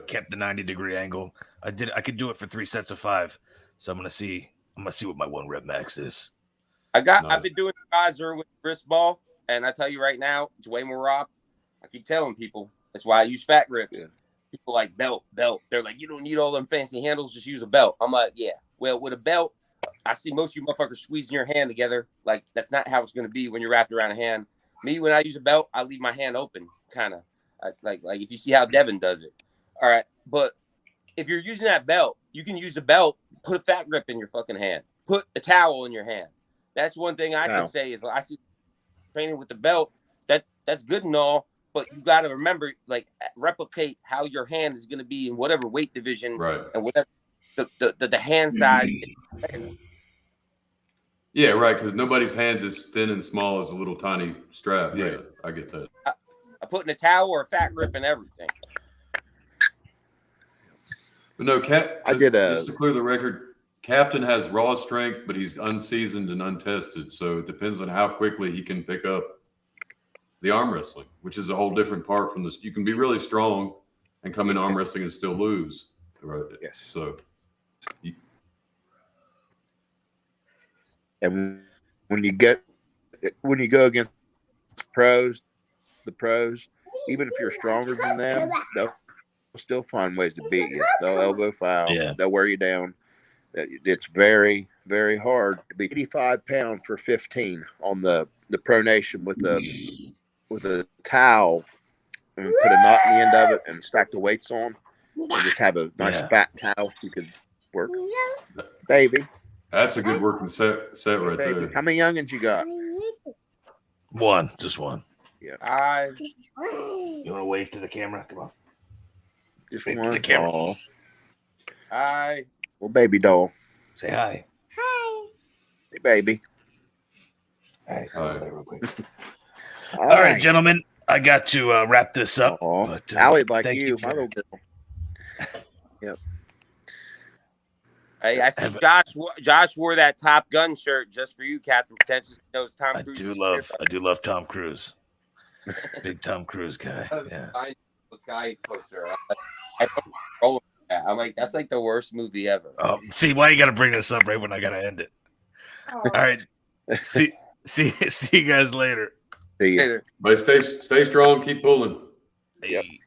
Kept the 90-degree angle. I could do it for 3 sets of 5. So I'm gonna see what my 1 rep max is. I've been doing riser with wrist ball, and I tell you right now, it's way more raw. I keep telling people that's why I use fat grips. Yeah. People like belt. They're like, you don't need all them fancy handles, just use a belt. I'm like, yeah. Well, with a belt, I see most of you motherfuckers squeezing your hand together. Like, that's not how it's going to be when you're wrapped around a hand. Me, when I use a belt, I leave my hand open, kind of. Like if you see how Devin does it. All right. But if you're using that belt, you can use the belt, put a fat grip in your fucking hand. Put a towel in your hand. That's one thing I can say is I see training with the belt. That's good and all. But you got to remember, like, replicate how your hand is going to be in whatever weight division and whatever the hand size is. Yeah, right, because nobody's hands is thin and small as a little tiny strap. Right. Yeah, I get that. I put in a towel or a fat grip and everything. But no, just to clear the record, Captain has raw strength, but he's unseasoned and untested. So it depends on how quickly he can pick up the arm wrestling, which is a whole different part from this. You can be really strong and come in arm wrestling and still lose. Right. Yes. So. And when you go against the pros, even if you're stronger than them, they'll still find ways to beat you. They'll elbow foul. Yeah. They'll wear you down. It's very, very hard to be 85 pounds for 15 on the pronation with a towel and put a knot in the end of it and stack the weights on and just have a nice fat towel you could work. Baby. That's a good working set right there. How many youngins you got? One, just one. Yeah. You want to wave to the camera? Come on. Just wave one. to the camera. Aww. Hi. Well, baby doll. Say hi. Hi. Hey, baby. All right. Over there real quick. All right, gentlemen. I got to wrap this up. But, Allie, like thank you, for- my little girl. Yep. Hey, I see Josh wore that Top Gun shirt just for you, Captain Pretentious. Knows Tom Cruise. I do love Tom Cruise. Big Tom Cruise guy. Yeah. Sky poster. I'm like, that's like the worst movie ever. Oh, see why you got to bring this up right when I got to end it. All right. See you guys later. See you. But stay strong. Keep pulling. Hey.